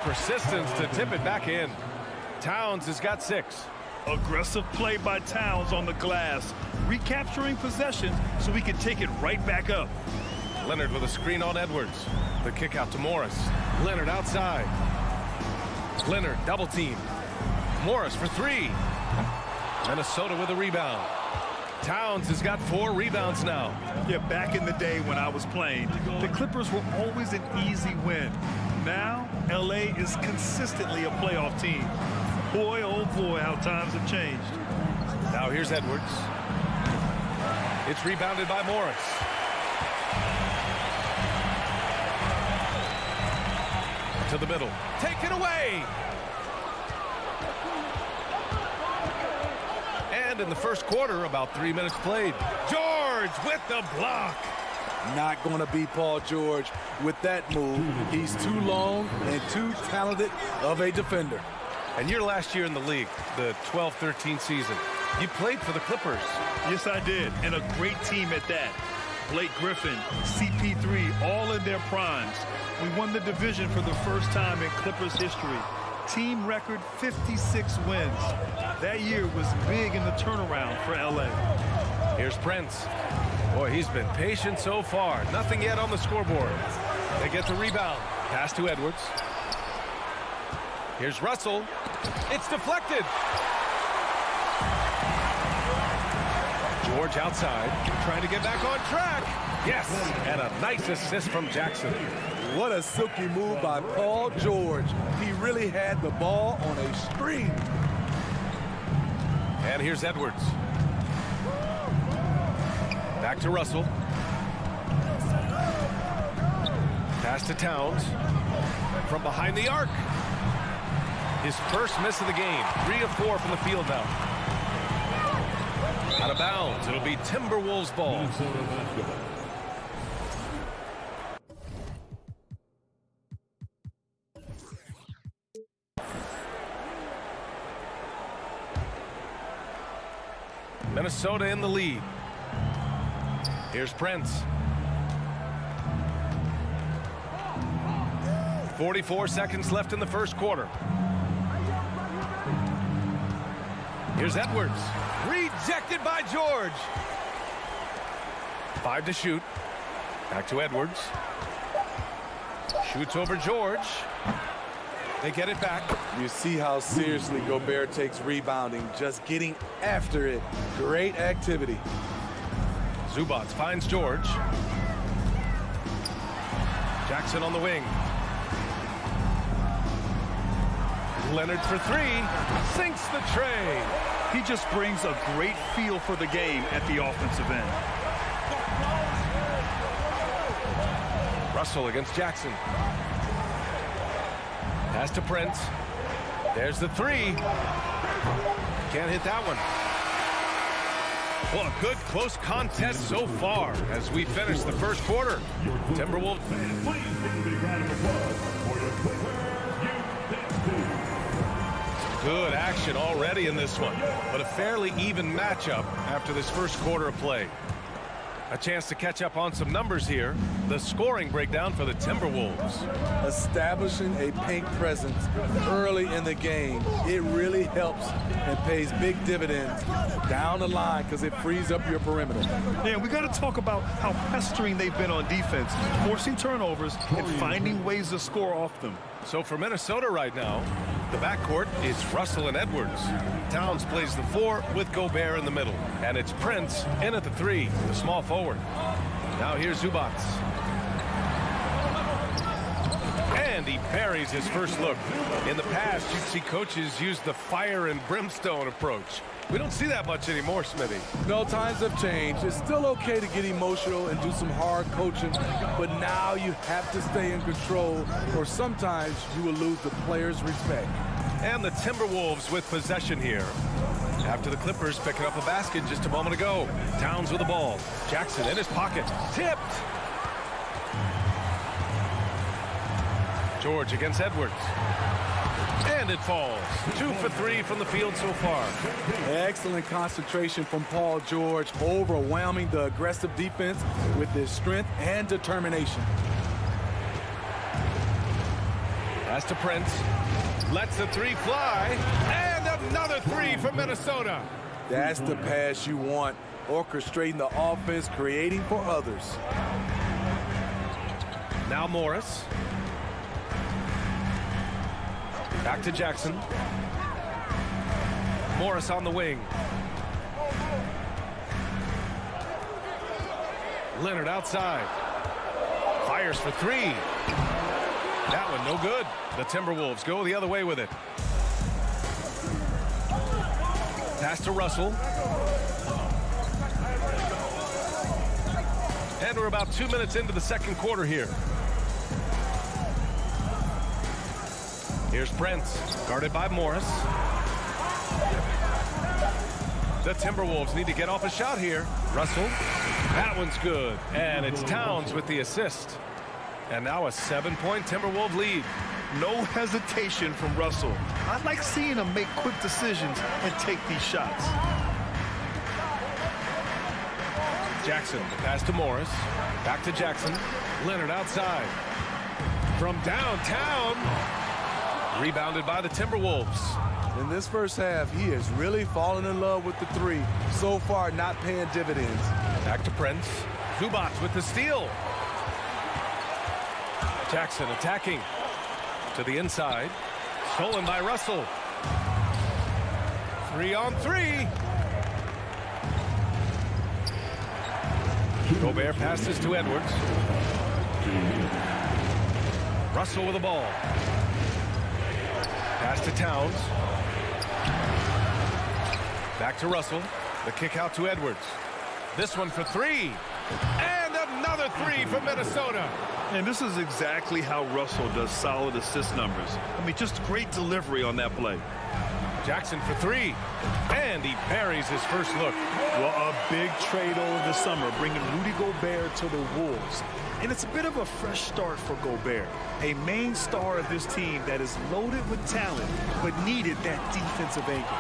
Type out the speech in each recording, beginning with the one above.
Persistence to tip it back in. Towns has got 6. Aggressive play by Towns on the glass, recapturing possession so we can take it right back up. Leonard with a screen on Edwards. The kick out to Morris. Leonard outside. Leonard double team. Morris for 3. Minnesota with a rebound. Towns has got 4 rebounds now. Yeah, back in the day when I was playing, the Clippers were always an easy win. Now, LA is consistently a playoff team. Boy, oh boy, how times have changed. Now here's Edwards. It's rebounded by Morris. To the middle. Taken away! And in the first quarter, about 3 minutes played. George with the block. Not going to be Paul George with that move. He's too long and too talented of a defender. And your last year in the league, the 12-13 season, you played for the Clippers. Yes, I did, and a great team at that. Blake Griffin, CP3, all in their primes. We won the division for the first time in Clippers history. Team record 56 wins. That year was big in the turnaround for LA. Here's Prince. Boy, he's been patient so far. Nothing yet on the scoreboard. They get the rebound. Pass to Edwards. Here's Russell. It's deflected. George outside, trying to get back on track. Yes, and a nice assist from Jackson. What a silky move by Paul George. He really had the ball on a string. And here's Edwards. Back to Russell. Pass to Towns. From behind the arc. His first miss of the game. 3 of 4 from the field now. Out of bounds. It'll be Timberwolves ball. Minnesota in the lead. Here's Prince. 44 seconds left in the first quarter. Here's Edwards. Rejected by George. 5 to shoot. Back to Edwards. Shoots over George. They get it back. You see how seriously Gobert takes rebounding, just getting after it. Great activity. Zubac finds George. Jackson on the wing. Leonard for 3. Sinks the tray. He just brings a great feel for the game at the offensive end. Russell against Jackson. Pass to Prince. There's the 3. Can't hit that one. Well, a good close contest so far as we finish the first quarter. Timberwolves. Good action already in this one, but a fairly even matchup after this first quarter of play. A chance to catch up on some numbers here. The scoring breakdown for the Timberwolves. Establishing a paint presence early in the game, it really helps and pays big dividends down the line because it frees up your perimeter. Yeah, we got to talk about how pestering they've been on defense, forcing turnovers and finding ways to score off them. So for Minnesota right now, the backcourt is Russell and Edwards. Towns plays the 4 with Gobert in the middle. And it's Prince in at the 3, the small forward. Now here's Zubac. And he buries his first look. In the past, you'd see coaches use the fire and brimstone approach. We don't see that much anymore, Smithy. No, times have changed. It's still okay to get emotional and do some hard coaching, but now you have to stay in control, or sometimes you will lose the players' respect. And the Timberwolves with possession here. After the Clippers picking up a basket just a moment ago. Towns with the ball. Jackson in his pocket. Tipped. George against Edwards. And it falls. 2 for 3 from the field so far. Excellent concentration from Paul George, overwhelming the aggressive defense with his strength and determination. Pass Pass to Prince. Lets the three fly. And another three from Minnesota. That's the pass you want. Orchestrating the offense, creating for others. Now Morris. Back to Jackson. Morris on the wing. Leonard outside. Fires for three. That one no good. The Timberwolves go the other way with it. Pass to Russell. And we're about 2 minutes into the second quarter here. Here's Prince, guarded by Morris. The Timberwolves need to get off a shot here. Russell, that one's good. And it's Towns with the assist. And now a 7-point Timberwolves lead. No hesitation from Russell. I like seeing him make quick decisions and take these shots. Jackson, the pass to Morris. Back to Jackson. Leonard outside. From downtown. Rebounded by the Timberwolves. In this first half, he has really fallen in love with the three. So far, not paying dividends. Back to Prince. Zubac with the steal. Jackson attacking to the inside. Stolen by Russell. 3-on-3. Gobert passes to Edwards. Russell with the ball. Pass to Towns. Back to Russell. The kick out to Edwards. This one for three. And another three from Minnesota. And this is exactly how Russell does solid assist numbers. I mean, just great delivery on that play. Jackson for three. And he buries his first look. Well, a big trade over the summer, bringing Rudy Gobert to the Wolves. And it's a bit of a fresh start for Gobert, a main star of this team that is loaded with talent, but needed that defensive anchor.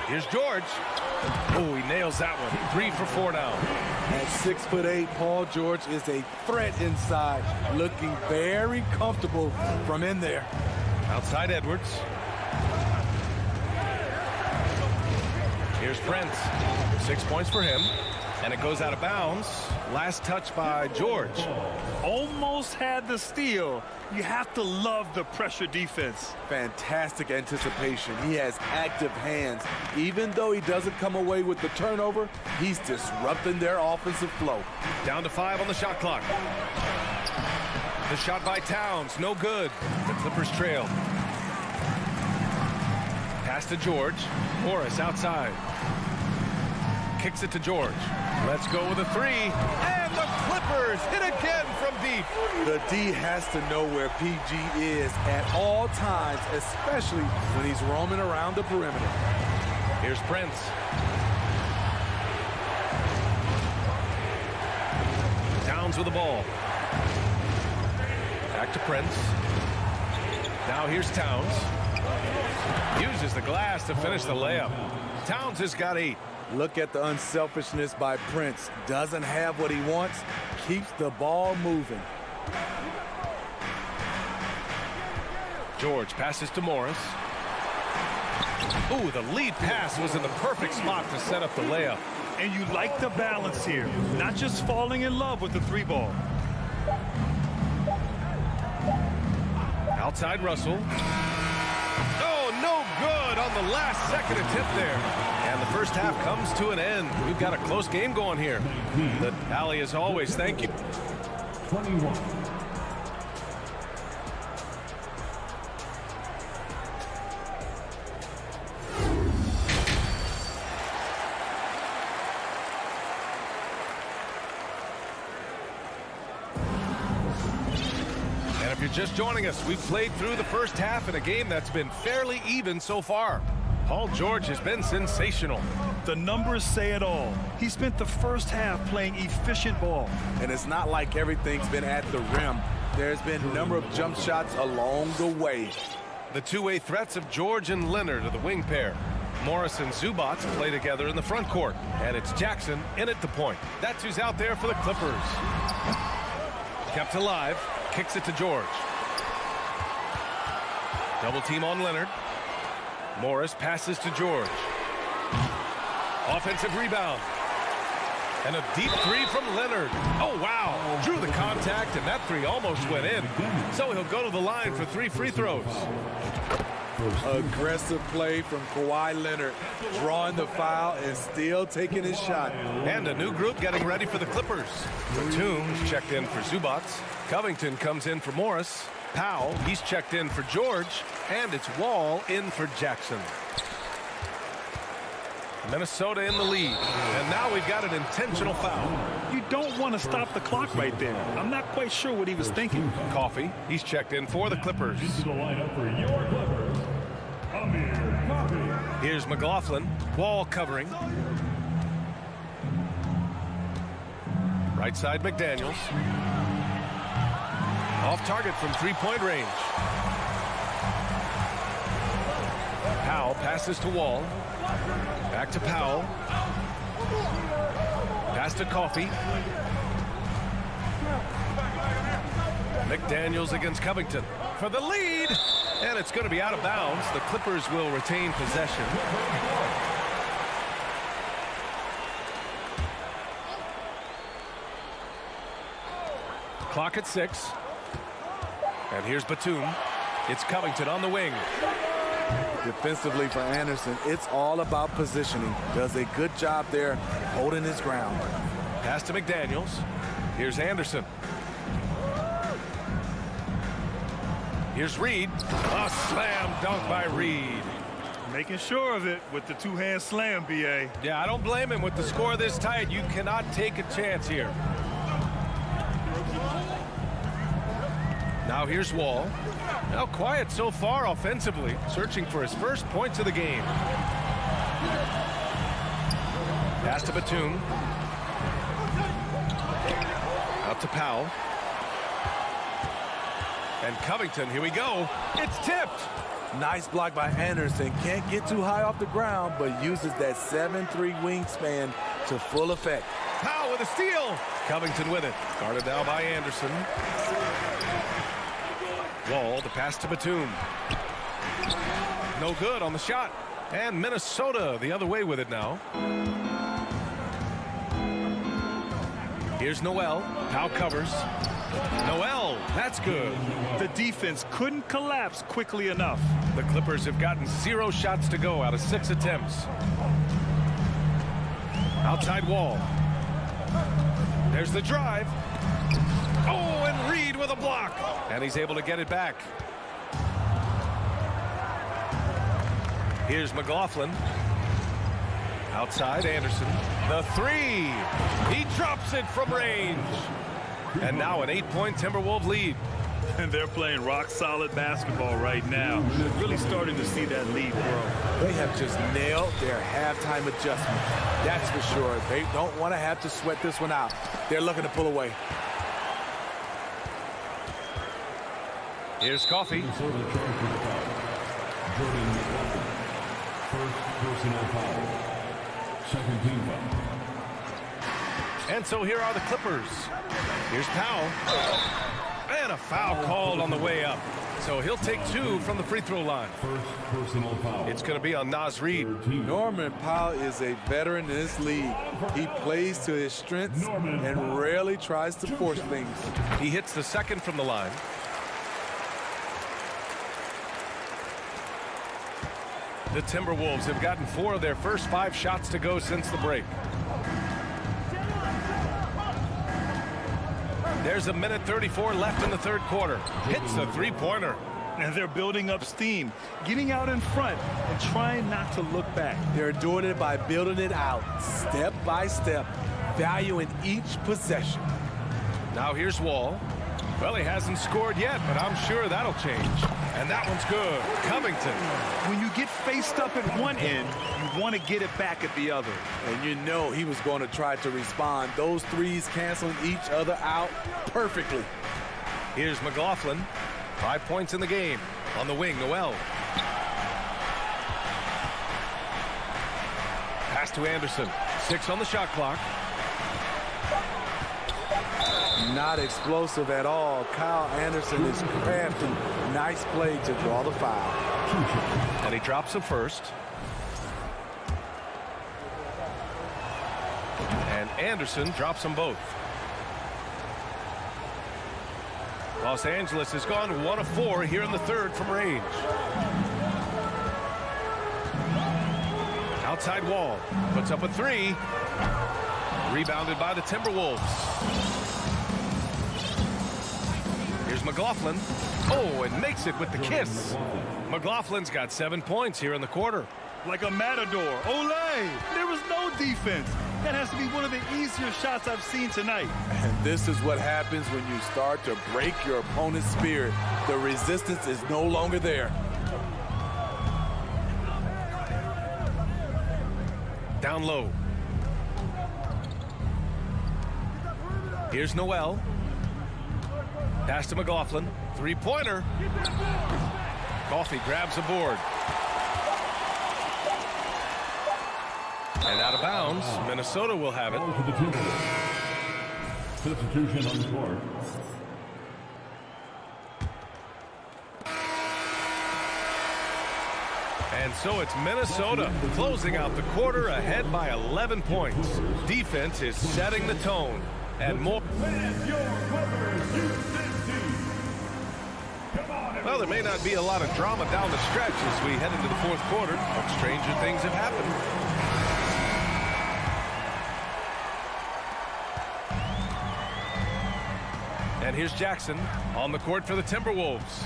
Here's George. Oh, he nails that one. 3 for 4 now. At 6'8", Paul George is a threat inside, looking very comfortable from in there. Outside Edwards. Here's Prince. 6 points for him. And it goes out of bounds. Last touch by George. Almost had the steal. You have to love the pressure defense. Fantastic anticipation. He has active hands. Even though he doesn't come away with the turnover, he's disrupting their offensive flow. Down to 5 on the shot clock. The shot by Towns, no good. The Clippers trail. Pass to George. Morris outside. Kicks it to George. Let's go with a three. And the Clippers hit again from deep. The D has to know where PG is at all times, especially when he's roaming around the perimeter. Here's Prince. Towns with the ball. Back to Prince. Now here's Towns. Uses the glass to finish the layup. Towns has got 8. Look at the unselfishness by Prince. Doesn't have what he wants, keeps the ball moving. George passes to Morris. Ooh, the lead pass was in the perfect spot to set up the layup. And you like the balance here, not just falling in love with the 3-ball. Outside Russell. Oh, no good on the last second attempt there. And the first half comes to an end. We've got a close game going here. The Alley, as always, thank you. 21. And if you're just joining us, we've played through the first half in a game that's been fairly even so far. Paul George has been sensational. The numbers say it all. He spent the first half playing efficient ball. And it's not like everything's been at the rim. There's been a number of jump shots along the way. The two-way threats of George and Leonard are the wing pair. Morris and Zubac play together in the front court. And it's Jackson in at the point. That's who's out there for the Clippers. Kept alive. kicks it to George. Double team on Leonard. Morris passes to George. Offensive rebound. And a deep three from Leonard. Oh, wow. Drew the contact, and that three almost went in. So he'll go to the line for 3 free throws. Aggressive play from Kawhi Leonard, drawing the foul and still taking his shot. And a new group getting ready for the Clippers. Batum's checked in for Zubac. Covington comes in for Morris. Powell, he's checked in for George. And it's Wall in for Jackson. Minnesota in the lead. And now we've got an intentional foul. You don't want to stop the clock right there. I'm not quite sure what he was thinking. Coffee, he's checked in for the Clippers. Into the lineup for your Clippers, Amir Coffey. Here's McLaughlin. Wall covering. Right side McDaniels. Off target from three-point range. Powell passes to Wall. Back to Powell. Pass to Coffey. McDaniels against Covington for the lead. And it's going to be out of bounds. The Clippers will retain possession. Clock at 6. And here's Batum. It's Covington on the wing. Defensively for Anderson, it's all about positioning. Does a good job there holding his ground. Pass to McDaniels. Here's Anderson. Here's Reed. A slam dunk by Reed. Making sure of it with the two-hand slam, B.A. Yeah, I don't blame him with the score this tight. You cannot take a chance here. Now here's Wall. Now quiet so far offensively, searching for his first points of the game. Pass to Batum. Out to Powell. And Covington, here we go. It's tipped. Nice block by Anderson. Can't get too high off the ground, but uses that 7'3" wingspan to full effect. Powell with a steal. Covington with it. Guarded now by Anderson. Wall, the pass to Batum. No good on the shot. And Minnesota the other way with it now. Here's Noel. Powell covers. Noel, that's good. The defense couldn't collapse quickly enough. The Clippers have gotten 0 shots to go out of 6 attempts. Outside Wall. There's the drive. Oh, and Reed with a block. And he's able to get it back. Here's McLaughlin. Outside Anderson. The three. He drops it from range. And now an 8-point Timberwolves lead. And they're playing rock-solid basketball right now. Really starting to see that lead grow. They have just nailed their halftime adjustment. That's for sure. They don't want to have to sweat this one out. They're looking to pull away. Here's Coffey. Minnesota charged with a foul. Jordan McLaughlin. First personal foul. Second team foul. And so here are the Clippers. Here's Powell. And a foul called on the way up. So he'll take 2 from the free throw line. First personal foul. It's going to be on Naz Reid. Norman Powell is a veteran in this league. He plays to his strengths and rarely tries to force things. He hits the second from the line. The Timberwolves have gotten 4 of their first 5 shots to go since the break. There's a minute 34 left in the third quarter. Hits a three-pointer. And they're building up steam, getting out in front and trying not to look back. They're doing it by building it out, step by step, valuing each possession. Now here's Wall. Well, he hasn't scored yet, but I'm sure that'll change. And that one's good. Covington. When you get faced up at one end, you want to get it back at the other. And you know he was going to try to respond. Those threes canceling each other out perfectly. Here's McLaughlin. 5 points in the game. On the wing, Noel. Pass to Anderson. 6 on the shot clock. Not explosive at all. Kyle Anderson is crafty. Nice play to draw the foul. And he drops him first. And Anderson drops them both. Los Angeles has gone 1 of 4 here in the third from range. Outside wall. Puts up a 3. Rebounded by the Timberwolves. Here's McLaughlin. Oh, and makes it with the kiss. McLaughlin's got 7 points here in the quarter. Like a matador. Olay! There was no defense. That has to be one of the easier shots I've seen tonight. And this is what happens when you start to break your opponent's spirit. The resistance is no longer there. Down low. Here's Noel. Pass to McLaughlin. Three-pointer. Coffey grabs a board. And out of bounds. Minnesota will have it. To the Timberwolves. Substitution on the court. And so it's Minnesota closing out the quarter ahead by 11 points. Defense is setting the tone. And more. Well, there may not be a lot of drama down the stretch as we head into the fourth quarter, but stranger things have happened. And here's Jackson on the court for the Timberwolves.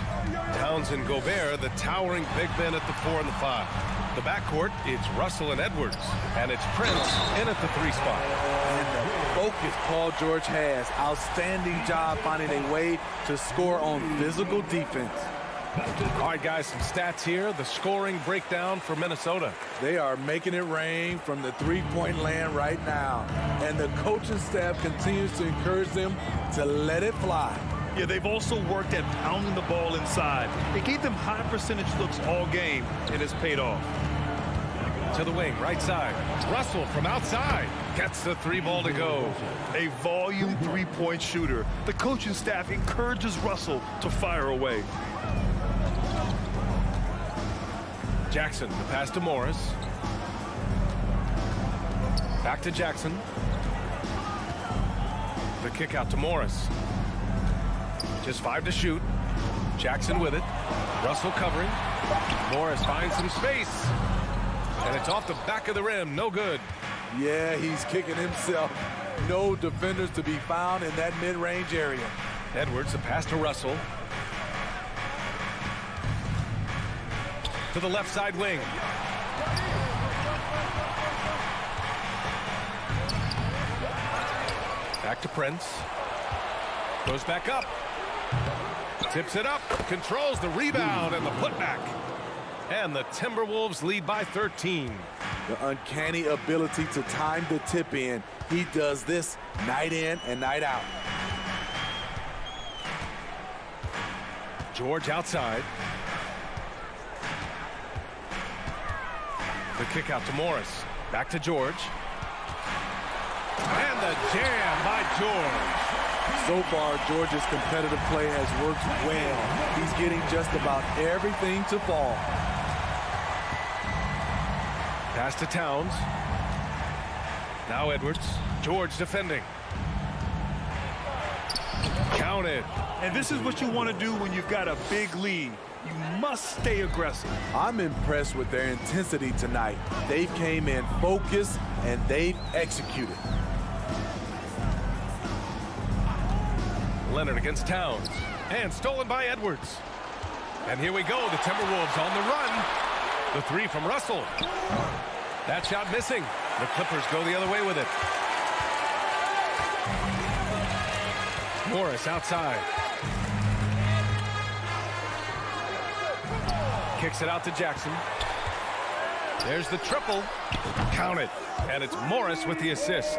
Towns and Gobert, the towering big men at the 4 and the 5. The backcourt, it's Russell and Edwards. And it's Prince in at the 3 spot. And the focus Paul George has. Outstanding job finding a way to score on physical defense. All right, guys, some stats here. The scoring breakdown for Minnesota. They are making it rain from the three-point land right now. And the coaching staff continues to encourage them to let it fly. Yeah, they've also worked at pounding the ball inside. It gave them high percentage looks all game, and it's paid off. To the wing, right side. Russell from outside gets the 3 ball to go. A volume three-point shooter. The coaching staff encourages Russell to fire away. Jackson, the pass to Morris. Back to Jackson. The kick out to Morris. Just 5 to shoot. Jackson with it. Russell covering. Morris finds some space. And it's off the back of the rim. No good. Yeah, he's kicking himself. No defenders to be found in that mid-range area. Edwards, the pass to Russell. To the left side wing. Back to Prince. Goes back up. Tips it up. Controls the rebound and the putback. And the Timberwolves lead by 13. The uncanny ability to time the tip in. He does this night in and night out. George outside. The kick out to Morris. Back to George. And the jam by George. So far, George's competitive play has worked well. He's getting just about everything to fall. Pass to Towns. Now Edwards. George defending. Counted. And this is what you want to do when you've got a big lead. You must stay aggressive. I'm impressed with their intensity tonight. They came in focused and they've executed. Leonard against Towns. And stolen by Edwards. And here we go. The Timberwolves on the run. The 3 from Russell. That shot missing. The Clippers go the other way with it. Morris outside. Kicks it out to Jackson. There's the triple. Count it. And it's Morris with the assist.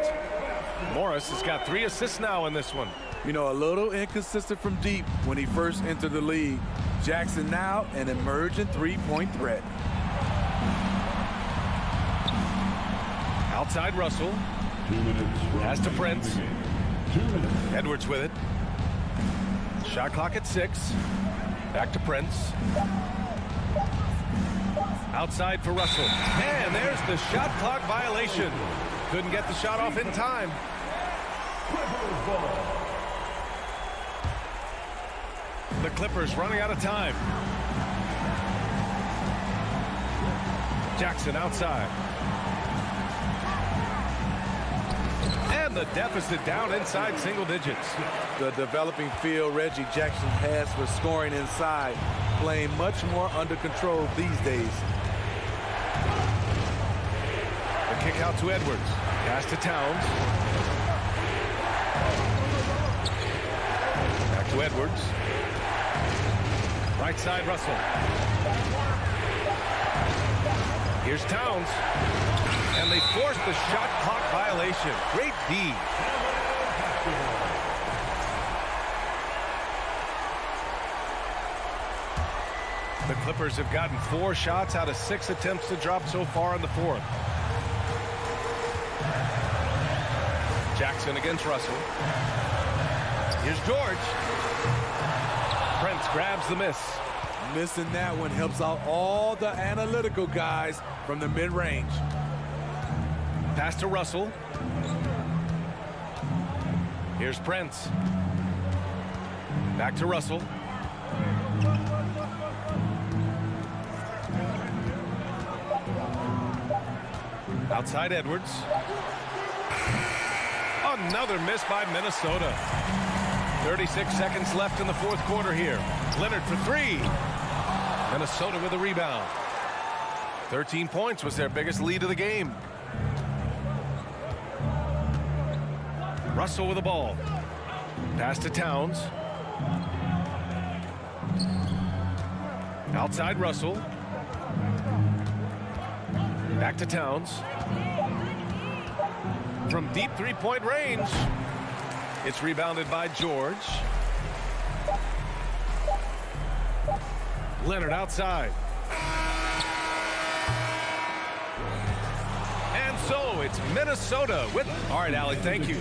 Morris has got 3 assists now in this one. You know, a little inconsistent from deep when he first entered the league. Jackson now an emerging three-point threat. Outside Russell. 2 minutes. Pass to Prince. 2. Edwards with it. Shot clock at 6. Back to Prince. Outside for Russell. And there's the shot clock violation. Couldn't get the shot off in time. The Clippers running out of time. Jackson outside. And the deficit down inside single digits. The developing feel Reggie Jackson has for scoring inside, playing much more under control these days. The kick out to Edwards. Pass to Towns. Back to Edwards. Right side, Russell. Here's Towns. And they force the shot clock violation. Great D. The Clippers have gotten 4 shots out of 6 attempts to drop so far in the 4th. Jackson against Russell. Here's George. Prince grabs the miss. Missing that one helps out all the analytical guys from the mid-range. Pass to Russell. Here's Prince. Back to Russell. Outside Edwards. Another miss by Minnesota. 36 seconds left in the 4th quarter here. Leonard for 3. Minnesota with a rebound. 13 points was their biggest lead of the game. Russell with the ball. Pass to Towns. Outside Russell. Back to Towns. From deep 3-point range. It's rebounded by George. Leonard outside. And so it's Minnesota with... All right, Allie, thank you.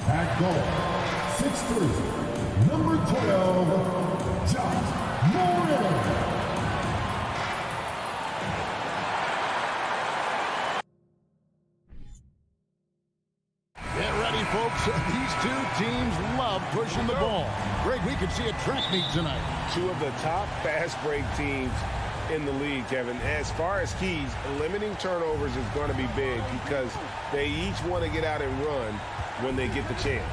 At goal, 6'3", number 12, Josh Moreno. Get ready, folks. These two teams love pushing the ball. Greg, we could see a track meet tonight. Two of the top fast break teams in the league, Kevin. As far as keys, limiting turnovers is going to be big because they each want to get out and run when they get the chance.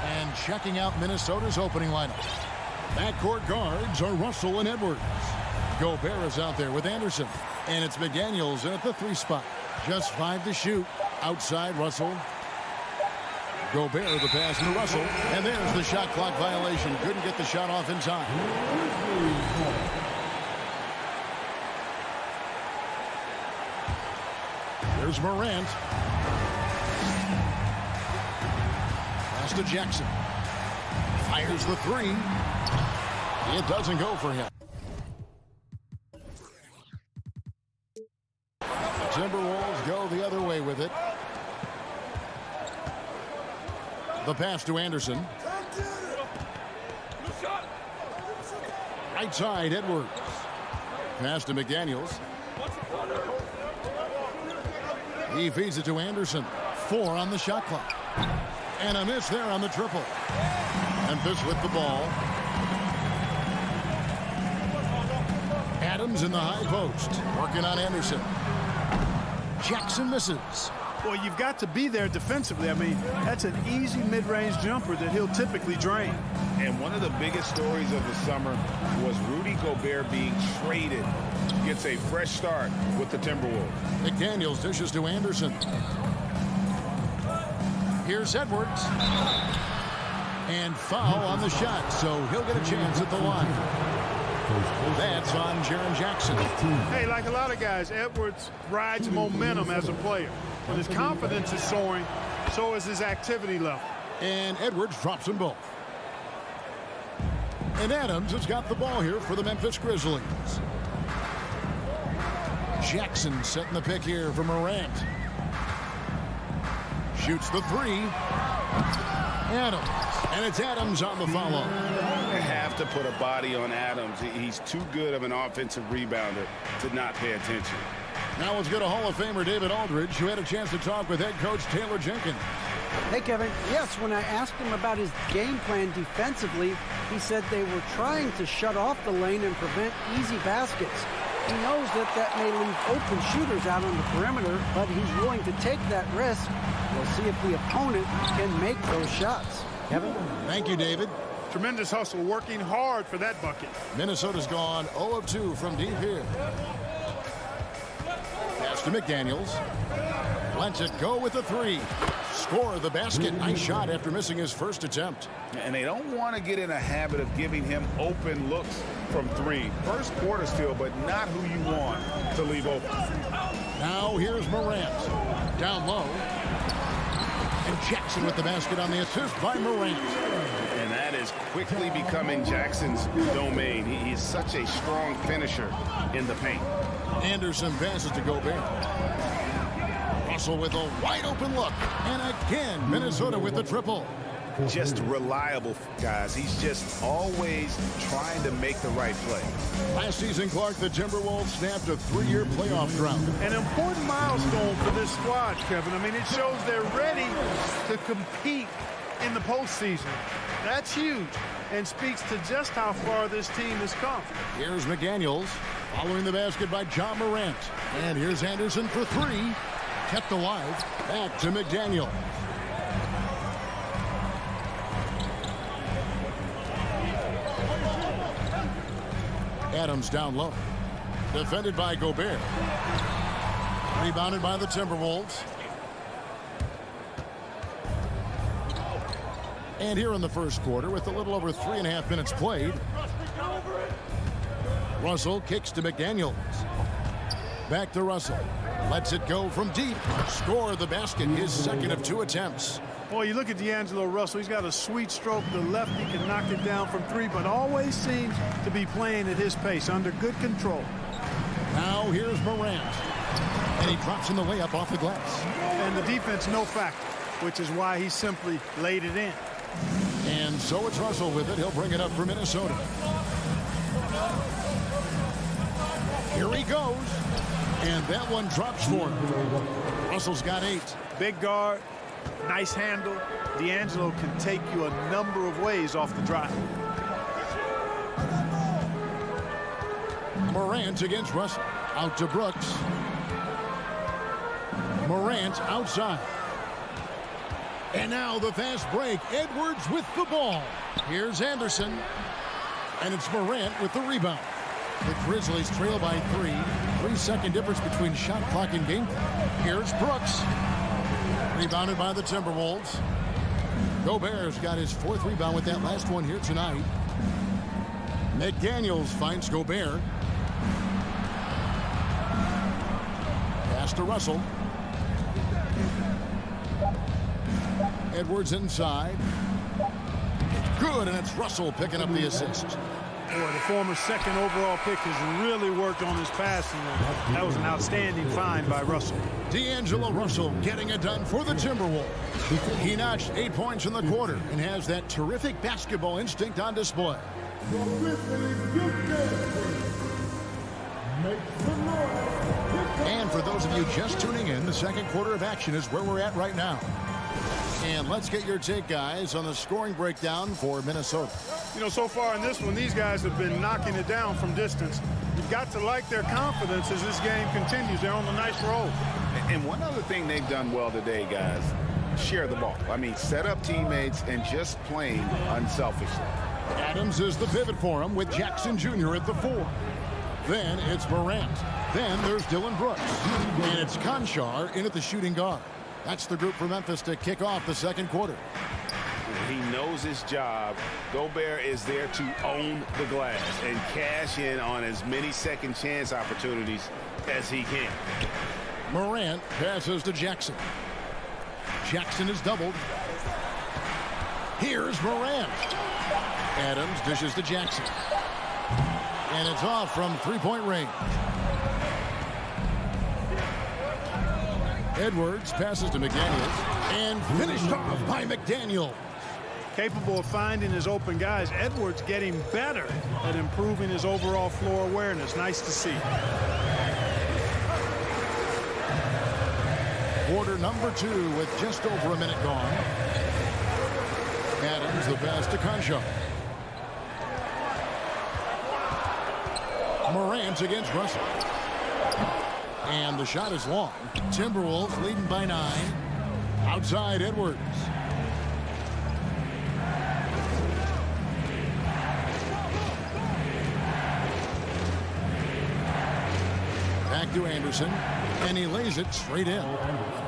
And checking out Minnesota's opening lineup. Backcourt guards are Russell and Edwards. Gobert is out there with Anderson. And it's McDaniels in at the 3 spot. Just 5 to shoot. Outside Russell. Gobert the pass to Russell. And there's the shot clock violation. Couldn't get the shot off in time. There's Morant. Pass to Jackson. Fires the 3. It doesn't go for him. Timberwolves go the other way with it. The pass to Anderson. Right side, Edwards. Pass to McDaniels. He feeds it to Anderson. 4 on the shot clock. And a miss there on the triple. Memphis with the ball. Adams in the high post. Working on Anderson. Jackson misses. Well, you've got to be there defensively. I mean, that's an easy mid-range jumper that he'll typically drain. And one of the biggest stories of the summer was Rudy Gobert being traded. Gets a fresh start with the Timberwolves. McDaniels dishes to Anderson. Here's Edwards. And foul on the shot, so he'll get a chance at the line. That's on Jaren Jackson. Hey, like a lot of guys, Edwards rides momentum as a player. When his confidence is soaring, so is his activity level. And Edwards drops them both. And Adams has got the ball here for the Memphis Grizzlies. Jackson setting the pick here for Morant. Shoots the 3. Adams. And it's Adams on the follow. They have to put a body on Adams. He's too good of an offensive rebounder to not pay attention. Now let's go to Hall of Famer David Aldridge, who had a chance to talk with head coach Taylor Jenkins. Hey, Kevin. Yes, when I asked him about his game plan defensively, he said they were trying to shut off the lane and prevent easy baskets. He knows that may leave open shooters out on the perimeter, but he's willing to take that risk. We'll see if the opponent can make those shots. Kevin? Thank you, David. Tremendous hustle, working hard for that bucket. Minnesota's gone 0 of 2 from deep here. Pass to McDaniels. Lets it go with a 3. Score the basket. Nice shot after missing his first attempt. And they don't want to get in a habit of giving him open looks from 3. First quarter still, but not who you want to leave open. Now here's Morant. Down low. And Jackson with the basket on the assist by Morant. And that is quickly becoming Jackson's domain. He's such a strong finisher in the paint. Anderson passes to Gobert. Russell with a wide open look. And again, Minnesota with the triple. Just reliable, guys. He's just always trying to make the right play. Last season, Clark, the Timberwolves snapped a 3-year playoff drought. An important milestone for this squad, Kevin. I mean, it shows they're ready to compete in the postseason. That's huge and speaks to just how far this team has come. Here's McDaniels following the basket by John Morant. And here's Anderson for 3. Kept alive. Back to McDaniel. Adams down low. Defended by Gobert. Rebounded by the Timberwolves. And here in the first quarter, with a little over 3.5 minutes played, Russell kicks to McDaniels. Back to Russell. Lets it go from deep. Score the basket, his second of 2 attempts. Boy, you look at D'Angelo Russell. He's got a sweet stroke. The left, he can knock it down from 3, but always seems to be playing at his pace, under good control. Now here's Morant. And he drops in the layup off the glass. And the defense, no factor, which is why he simply laid it in. And so it's Russell with it. He'll bring it up for Minnesota. Here he goes. And that one drops for him. Russell's got 8. Big guard, nice handle. D'Angelo can take you a number of ways off the drive. Morant against Russell. Out to Brooks. Morant outside. And now the fast break. Edwards with the ball. Here's Anderson. And it's Morant with the rebound. The Grizzlies trail by 3. 3-second difference between shot clock and game. Here's Brooks. Rebounded by the Timberwolves. Gobert's got his 4th rebound with that last one here tonight. McDaniels finds Gobert. Pass to Russell. Edwards inside. Good, and it's Russell picking up the assist. Boy, the former second overall pick has really worked on his passing. That was an outstanding find by Russell. D'Angelo Russell getting it done for the Timberwolves. He notched 8 points in the quarter and has that terrific basketball instinct on display. And for those of you just tuning in, the second quarter of action is where we're at right now. And let's get your take, guys, on the scoring breakdown for Minnesota. You know, so far in this one, these guys have been knocking it down from distance. You've got to like their confidence as this game continues. They're on a nice roll. And one other thing they've done well today, guys, share the ball. I mean, set up teammates and just playing unselfishly. Adams is the pivot for him with Jackson Jr. at the 4. Then it's Morant. Then there's Dylan Brooks. And it's Conchar in at the shooting guard. That's the group for Memphis to kick off the second quarter. He knows his job. Gobert is there to own the glass and cash in on as many second chance opportunities as he can. Morant passes to Jackson. Jackson is doubled. Here's Morant. Adams dishes to Jackson. And it's off from 3-point range. Edwards passes to McDaniels and finished off by McDaniel. Capable of finding his open guys. Edwards getting better at improving his overall floor awareness. Nice to see. Quarter number 2 with just over a minute gone. Adams the pass to Conchar. Morant against Russell. And the shot is long. Timberwolves leading by 9. Outside Edwards. Back to Anderson, and he lays it straight in.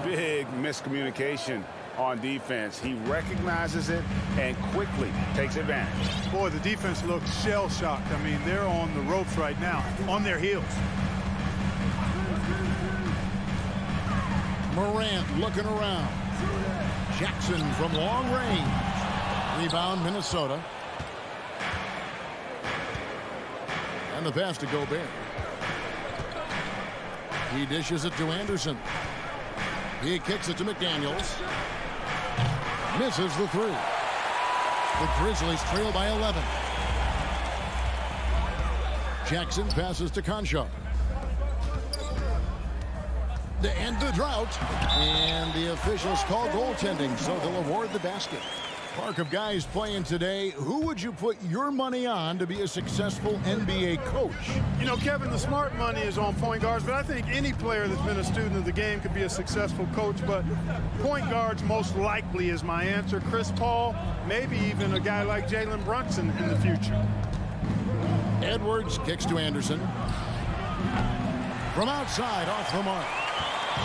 Big miscommunication on defense. He recognizes it and quickly takes advantage. Boy, the defense looks shell-shocked. I mean, they're on the ropes right now, on their heels. Morant looking around. Jackson from long range. Rebound, Minnesota. And the pass to Gobert. He dishes it to Anderson. He kicks it to McDaniels. Misses the 3. The Grizzlies trail by 11. Jackson passes to Conchar. To end the drought. And the officials call goaltending, so they'll award the basket. Park of guys playing today, who would you put your money on to be a successful NBA coach? You know, Kevin, the smart money is on point guards, but I think any player that's been a student of the game could be a successful coach, but point guards most likely is my answer. Chris Paul, maybe even a guy like Jalen Brunson in the future. Edwards kicks to Anderson. From outside, off the mark.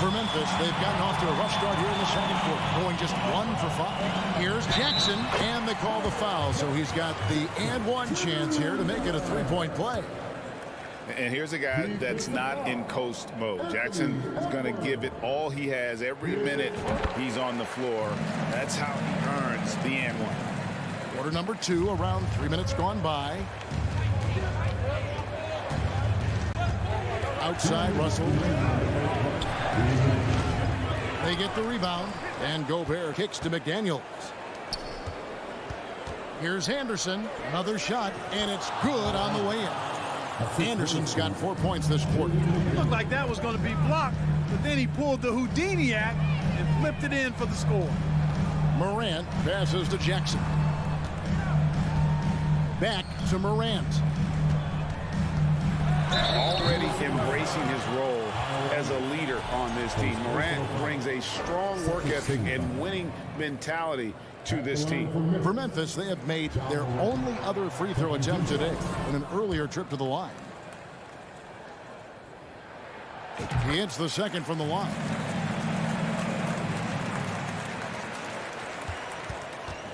For Memphis, they've gotten off to a rough start here in the second quarter, going just 1 for 5. Here's Jackson, and they call the foul, so he's got the and-one chance here to make it a 3-point play. And here's a guy that's not in coast mode. Jackson is going to give it all he has every minute he's on the floor. That's how he earns the and-one. Quarter number 2, around 3 minutes gone by. Outside, Russell. They get the rebound, and Gobert kicks to McDaniels. Here's Anderson, another shot, and it's good on the way in. Anderson's got 4 points this quarter. Looked like that was going to be blocked, but then he pulled the Houdini act and flipped it in for the score. Morant passes to Jackson. Back to Morant. Already embracing his role as a leader on this team. Morant brings a strong work ethic and winning mentality to this team. For Memphis, they have made their only other free throw attempt today on an earlier trip to the line. He hits the second from the line.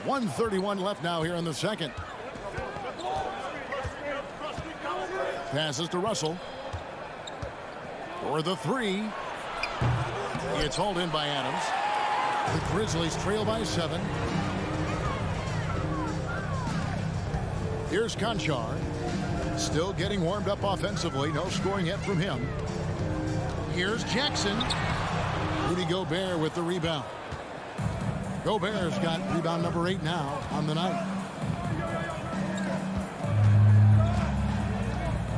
.131 left now here in the second. Passes to Russell. For the 3. It's hauled in by Adams. The Grizzlies trail by 7. Here's Conchar. Still getting warmed up offensively. No scoring yet from him. Here's Jackson. Rudy Gobert with the rebound. Gobert's got rebound number 8 now on the night.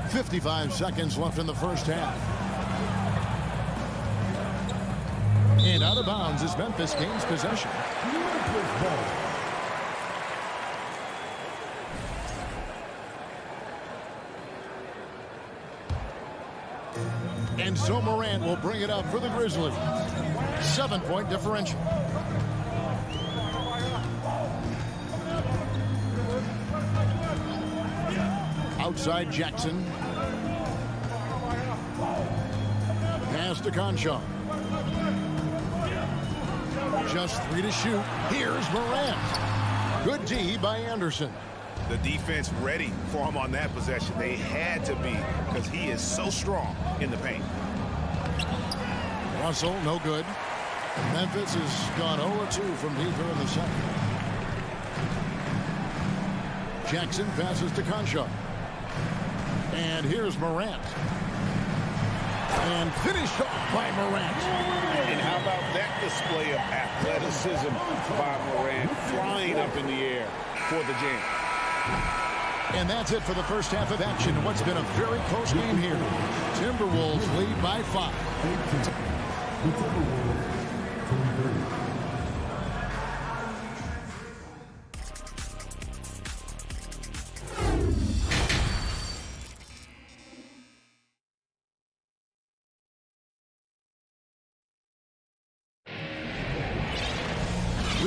55 seconds left in the first half. And out of bounds as Memphis gains possession. And so Morant will bring it up for the Grizzlies. 7-point differential. Outside Jackson. Pass to Conchar. Just 3 to shoot. Here's Morant. Good D by Anderson. The defense ready for him on that possession. They had to be, because he is so strong in the paint. Russell, no good. Memphis has gone 0-2 from deep here in the second. Jackson passes to Conchar. And here's Morant. And finished off by Morant. And how about that display of athleticism by Morant, flying up in the air for the jam. And that's it for the first half of action. What's been a very close game here. Timberwolves lead by 5.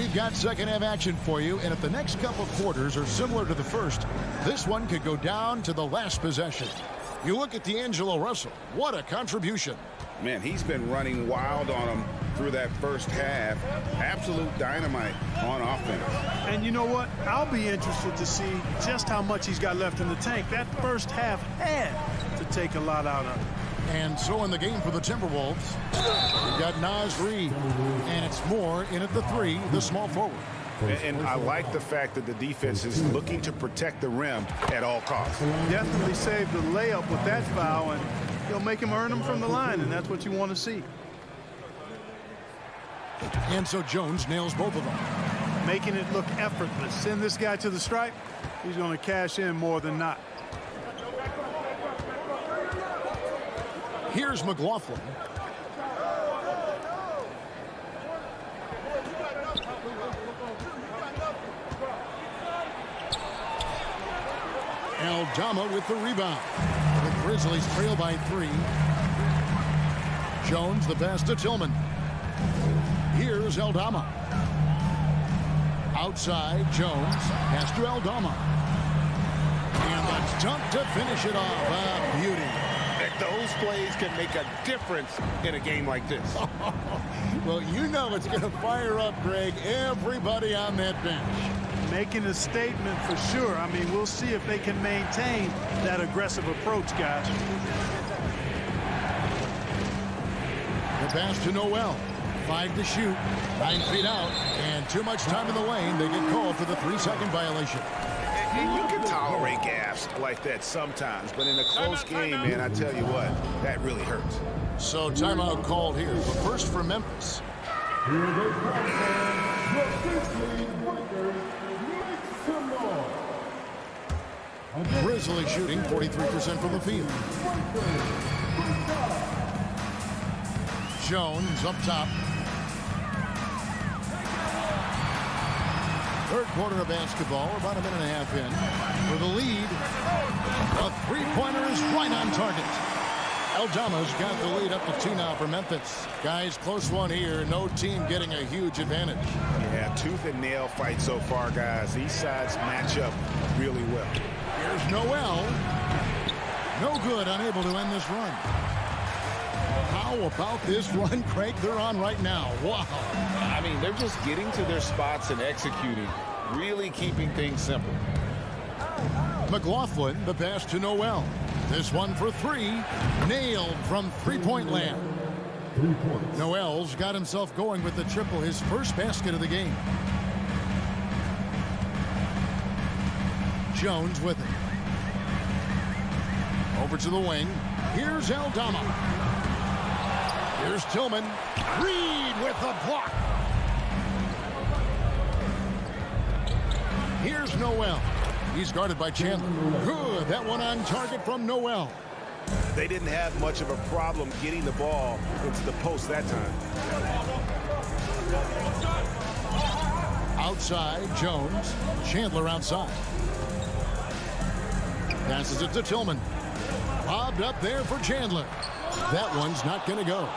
we've got second half action for you, and if the next couple quarters are similar to the first, this one could go down to the last possession. You look at D'Angelo Russell. What a contribution. Man, he's been running wild on him through that first half. Absolute dynamite on offense. And you know what? I'll be interested to see just how much he's got left in the tank. That first half had to take a lot out of him. And so in the game for the Timberwolves, we've got Naz Reid, and it's Moore in at the 3, the small forward. And I like the fact that the defense is looking to protect the rim at all costs. Definitely saved the layup with that foul, and he'll make him earn them from the line, and that's what you want to see. And so Jones nails both of them. Making it look effortless. Send this guy to the stripe, he's going to cash in more than not. Here's McLaughlin. Aldama with the rebound. The Grizzlies trail by 3. Jones the pass to Tillman. Here's Aldama. Outside, Jones. Pass to Aldama. And the dunk to finish it off. A beauty. Those plays can make a difference in a game like this. Well, you know it's going to fire up, Greg, everybody on that bench. Making a statement for sure. I mean, we'll see if they can maintain that aggressive approach, guys. The pass to Noel. 5 to shoot. 9 feet out. And too much time in the lane. They get called for the 3-second violation. And you can tolerate gaffes like that sometimes, but in a close game, man, I tell you what, that really hurts. So timeout called here. But first for Memphis. Grizzly shooting 43% from the field. Jones up top. Third quarter of basketball, about a minute and a half in. For the lead, a three-pointer is right on target. Aldama's got the lead up to 2 now for Memphis. Guys, close one here. No team getting a huge advantage. Yeah, tooth and nail fight so far, guys. These sides match up really well. Here's Noel. No good, unable to end this run. How about this run, Craig, they're on right now? Wow. I mean, they're just getting to their spots and executing, really keeping things simple. McLaughlin, the pass to Noel. This one for 3, nailed from three-point land. Noel's got himself going with the triple, his first basket of the game. Jones with it. Over to the wing. Here's Aldama. Here's Tillman. Reid with the block. Here's Noel. He's guarded by Chandler. Good. That one on target from Noel. They didn't have much of a problem getting the ball into the post that time. Outside, Jones. Chandler outside. Passes it to Tillman. Lobbed up there for Chandler. That one's not going to go.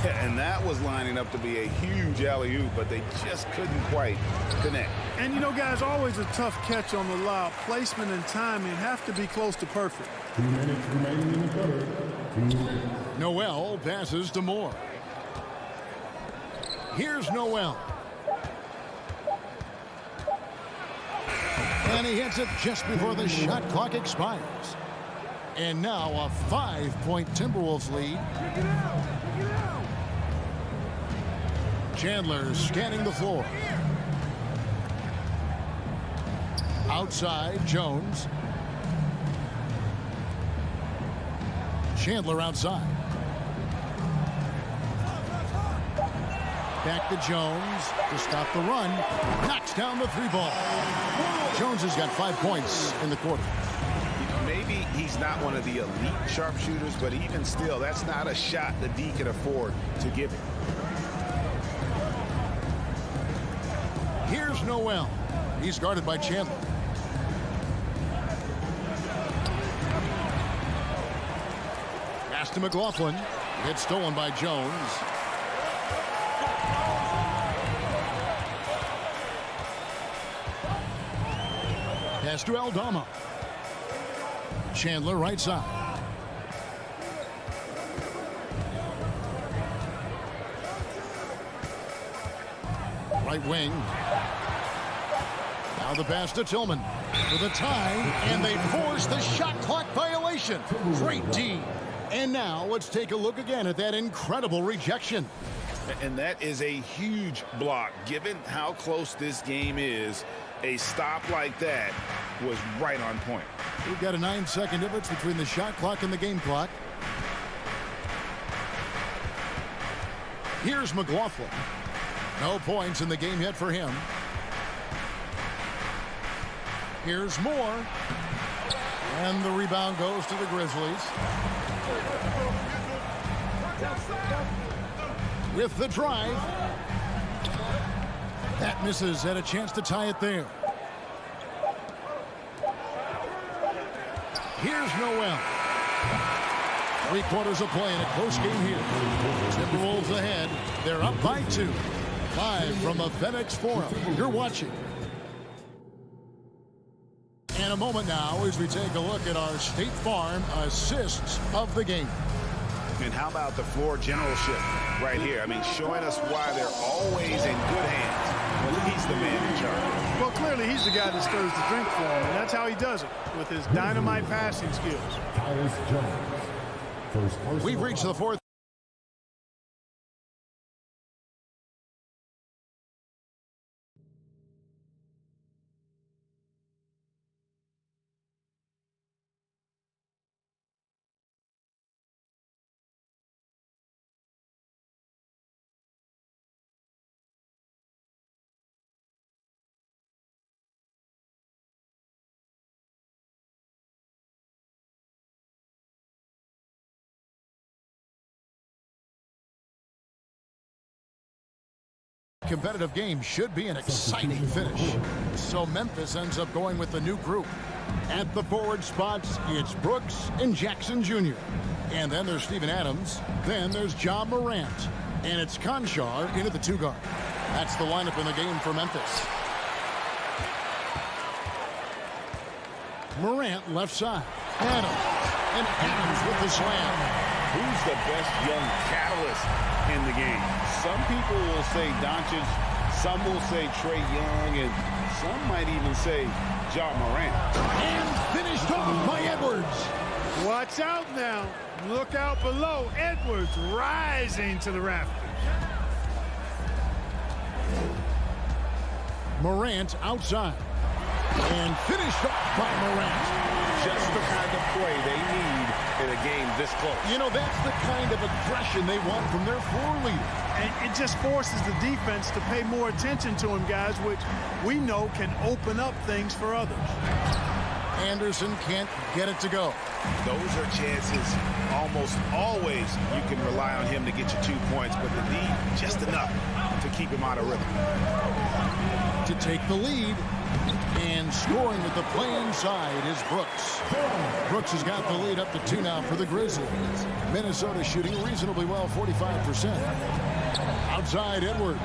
Yeah, and that was lining up to be a huge alley-oop, but they just couldn't quite connect. And, you know, guys, always a tough catch on the lob. Placement and timing have to be close to perfect. 2 minutes remaining in the third. 2 minutes. Noel passes to Moore. Here's Noel. And he hits it just before the shot clock expires. And now a 5-point Timberwolves lead. Chandler scanning the floor. Outside, Jones. Chandler outside. Back to Jones to stop the run. Knocks down the 3-ball. Jones has got 5 points in the quarter. Maybe he's not one of the elite sharpshooters, but even still, that's not a shot the D can afford to give him. Here's Noel. He's guarded by Chandler. Pass to McLaughlin. It's stolen by Jones. Pass to Aldama. Chandler right side. Right wing. Now the pass to Tillman for the tie, and they force the shot clock violation. Great D. And now let's take a look again at that incredible rejection. And that is a huge block. Given how close this game is, a stop like that was right on point. We've got a 9-second difference between the shot clock and the game clock. Here's McLaughlin. No points in the game yet for him. Here's Moore. And the rebound goes to the Grizzlies. With the drive. That misses. Had a chance to tie it there. Here's Noel. 3 quarters of play in a close game here. Timberwolves ahead. They're up by 2. Live from the FedEx Forum. You're watching. And a moment now as we take a look at our State Farm assists of the game. And how about the floor generalship right here? I mean, showing us why they're always in good hands when he's the man in charge. Well, clearly he's the guy that stirs the drink for him, and that's how he does it, with his dynamite passing skills. We've reached the 4th. Competitive game should be an exciting finish. So Memphis ends up going with the new group. At the forward spots, it's Brooks and Jackson Jr. And then there's Steven Adams. Then there's Ja Morant. And it's Conchar into the 2 guard. That's the lineup in the game for Memphis. Morant left side. Adams. And Adams with the slam. Who's the best young catalyst in the game? Some people will say Doncic, some will say Trae Young, and some might even say Ja Morant. And finished off by Edwards. Watch out now. Look out below. Edwards rising to the rafters. Morant outside. And finished off by Morant. Just the kind of play they need in a game this close. You know, that's the kind of aggression they want from their floor leader. And it just forces the defense to pay more attention to him, guys, which we know can open up things for others. Anderson can't get it to go. Those are chances almost always you can rely on him to get you 2 points, but the need just enough to keep him out of rhythm. To take the lead. And scoring with the play inside is Brooks. Brooks has got the lead up to 2 now for the Grizzlies. Minnesota shooting reasonably well, 45%. Outside Edwards.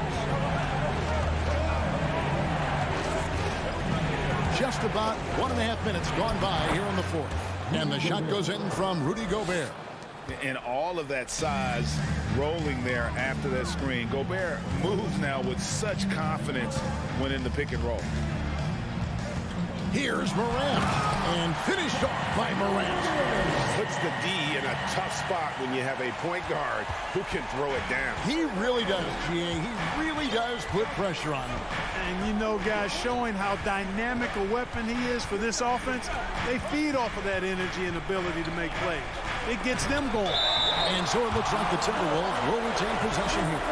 Just about 1.5 minutes gone by here in the 4th. And the shot goes in from Rudy Gobert. And all of that size rolling there after that screen. Gobert moves now with such confidence when in the pick and roll. Here's Morant, and finished off by Morant. Puts the D in a tough spot when you have a point guard who can throw it down. He really does, GA. He really does put pressure on him. And you know, guys, showing how dynamic a weapon he is for this offense, they feed off of that energy and ability to make plays. It gets them going. And so it looks like the Timberwolves will retain possession here.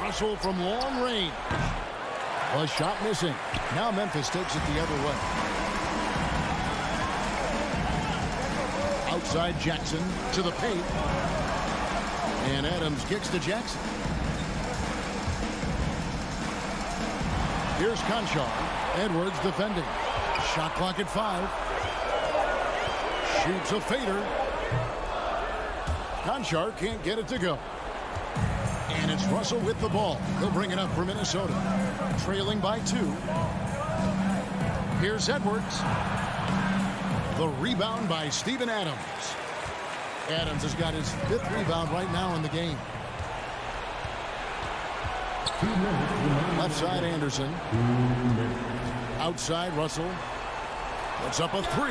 Russell from long range. A shot missing. Now Memphis takes it the other way. Outside Jackson to the paint. And Adams kicks to Jackson. Here's Conchar. Edwards defending. Shot clock at 5. Shoots a fader. Conchar can't get it to go. And it's Russell with the ball. He'll bring it up for Minnesota. Trailing by 2. Here's Edwards. The rebound by Steven Adams. Adams has got his 5th rebound right now in the game. Left side, Anderson. Outside, Russell. Puts up a 3.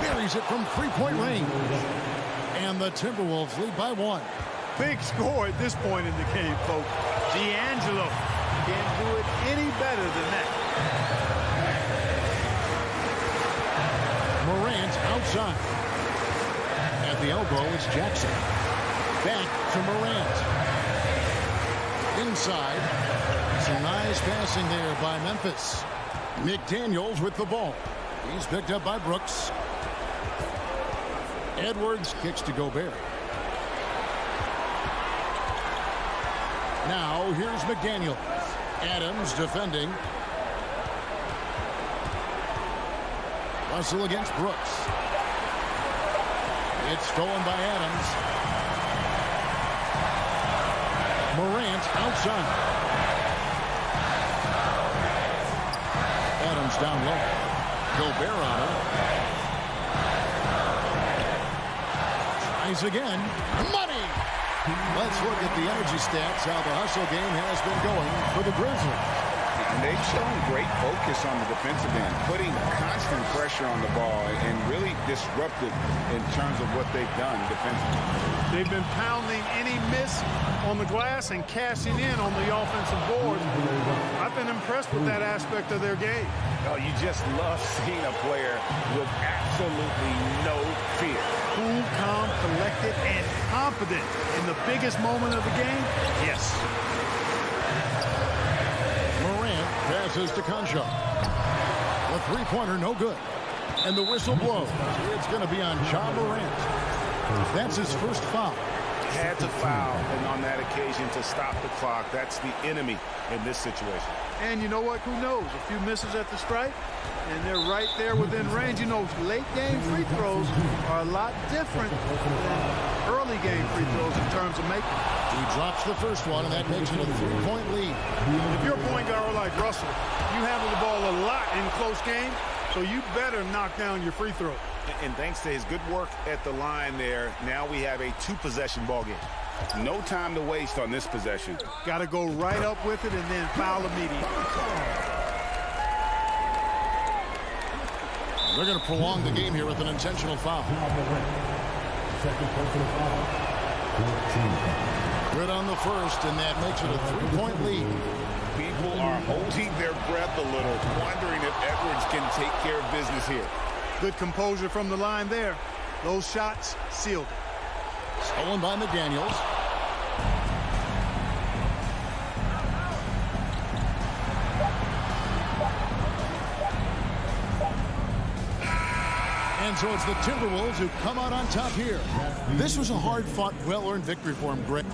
Buries it from 3-point range. And the Timberwolves lead by 1. Big score at this point in the game, folks. D'Angelo can't do it any better than that. Morant outside. At the elbow, it's Jackson. Back to Morant. Inside. Some nice passing there by Memphis. McDaniels with the ball. He's picked up by Brooks. Edwards kicks to Gobert. Now here's McDaniels. Adams defending. Russell against Brooks. It's stolen by Adams. Morant outside. Adams down low. Gobert on him. Tries again. Money! Let's look at the energy stats, how the hustle game has been going for the Grizzlies. And they've shown great focus on the defensive end, putting constant pressure on the ball and really disruptive in terms of what they've done defensively. They've been pounding any miss on the glass and cashing in on the offensive boards. I've been impressed with that aspect of their game. Oh, you just love seeing a player with absolutely no fear. Cool, calm, collected, and confident in the biggest moment of the game? Yes. Morant passes to Concha. The three-pointer, no good. And the whistle blows. It's going to be on Ja Morant. That's his first foul. Had to foul, and on that occasion to stop the clock. That's the enemy in this situation. And you know what? Who knows? A few misses at the stripe, and they're right there within range. You know, late-game free throws are a lot different than early-game free throws in terms of making. He drops the first one, and that makes it a 3-point lead. If you're a point guard like Russell, you handle the ball a lot in close games, so you better knock down your free throw. And thanks to his good work at the line there, now we have a 2-possession ball game. No time to waste on this possession. Got to go right up with it and then foul immediately. They're going to prolong the game here with an intentional foul. Second personal foul. 14. Good on the first, and that makes it a 3-point lead. People are holding their breath a little, wondering if Edwards can take care of business here. Good composure from the line there. Those shots sealed it. Stolen by McDaniels. And so it's the Timberwolves who come out on top here. This was a hard-fought, well-earned victory for him, Greg.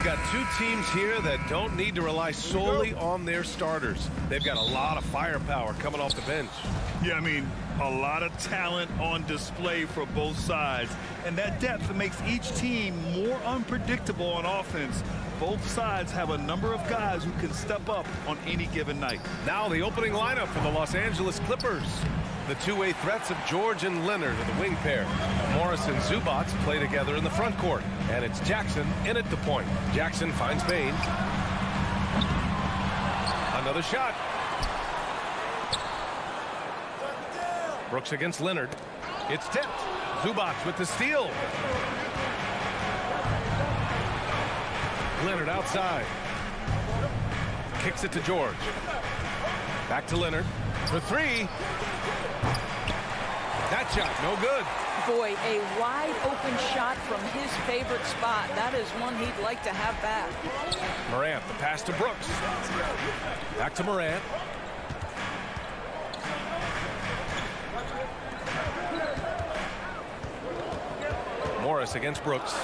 Got two teams here that don't need to rely solely on their starters. They've got a lot of firepower coming off the bench. Yeah, I mean, a lot of talent on display for both sides. And that depth makes each team more unpredictable on offense. Both sides have a number of guys who can step up on any given night. Now the opening lineup for the Los Angeles Clippers. The two-way threats of George and Leonard are the wing pair. Morris and Zubats play together in the front court. And it's Jackson in at the point. Jackson finds Bain. Another shot. Brooks against Leonard. It's tipped. Zubats with the steal. Leonard outside. Kicks it to George. Back to Leonard for three. That shot, no good. Boy, a wide open shot from his favorite spot. That is one he'd like to have back. Morant, the pass to Brooks. Back to Morant. Morris against Brooks.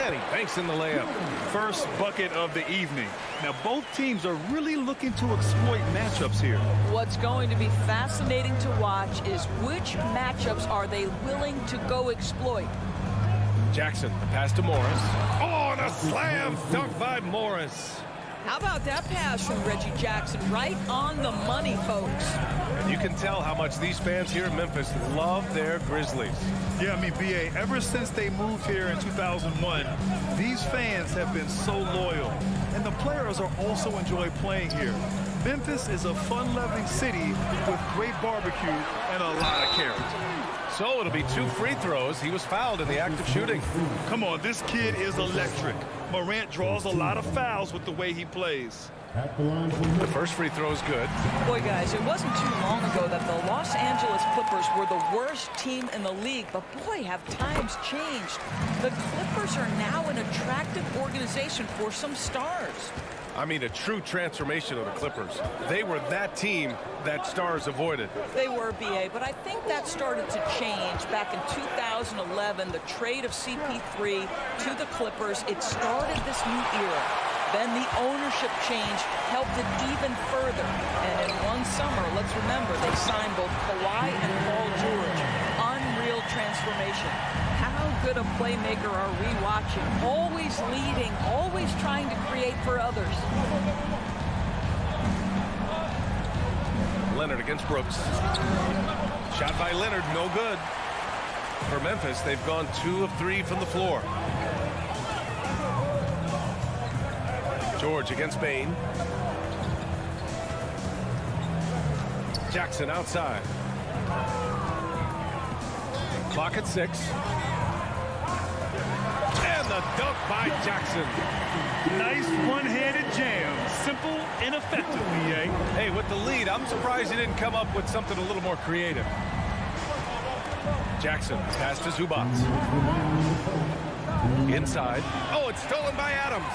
And he banks in the layup. First bucket of the evening. Now, both teams are really looking to exploit matchups here. What's going to be fascinating to watch is which matchups are they willing to go exploit. Jackson, the pass to Morris. Oh, and a slam dunk by Morris. How about that pass from Reggie Jackson? Right on the money, folks. And you can tell how much these fans here in Memphis love their Grizzlies. Yeah, I mean, B.A., ever since they moved here in 2001, these fans have been so loyal. And the players are also enjoy playing here. Memphis is a fun-loving city with great barbecue and a lot of character. So it'll be 2 free throws. He was fouled in the act of shooting. Come on, this kid is electric. Morant draws a lot of fouls with the way he plays. The first free throw is good. Boy, guys, it wasn't too long ago that the Los Angeles Clippers were the worst team in the league, but boy, have times changed. The Clippers are now an attractive organization for some stars. I mean, a true transformation of the Clippers. They were that team that stars avoided. They were, B.A., but I think that started to change back in 2011, the trade of CP3 to the Clippers. It started this new era. Then the ownership change helped it even further. And in one summer, let's remember, they signed both Kawhi and Paul George. Unreal transformation. How good a playmaker are we watching? Always leading, always trying to create for others. Leonard against Brooks. Shot by Leonard, no good. For Memphis, they've gone 2 of 3 from the floor. George against Bain. Jackson outside. Clock at 6. And the dunk by Jackson. Nice one-handed jam. Simple and effective, B.A. Hey, with the lead, I'm surprised he didn't come up with something a little more creative. Jackson, pass to Zubats. Inside. Oh, it's stolen by Adams.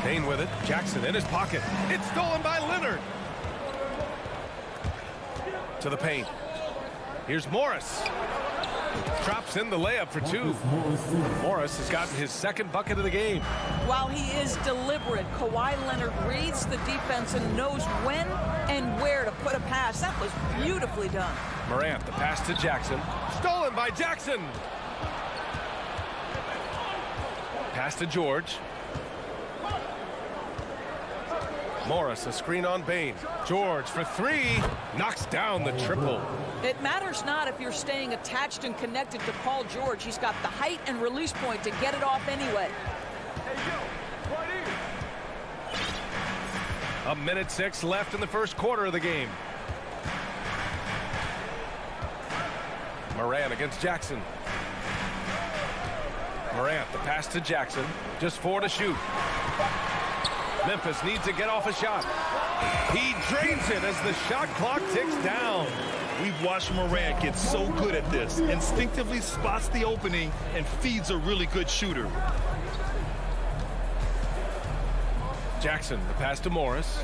Bain with it. Jackson in his pocket. It's stolen by Leonard. To the paint. Here's Morris. Drops in the layup for 2. Morris has gotten his second bucket of the game. While he is deliberate, Kawhi Leonard reads the defense and knows when and where to put a pass. That was beautifully done. Morant, the pass to Jackson. Stolen by Jackson. Pass to George. Morris, a screen on Bain. George for 3. Knocks down the triple. It matters not if you're staying attached and connected to Paul George. He's got the height and release point to get it off anyway. 1:06 left in the first quarter of the game. Morant against Jackson. Morant, the pass to Jackson. Just 4 to shoot. Memphis needs to get off a shot. He drains it as the shot clock ticks down. We've watched Morant get so good at this. Instinctively spots the opening and feeds a really good shooter. Jackson, the pass to Morris.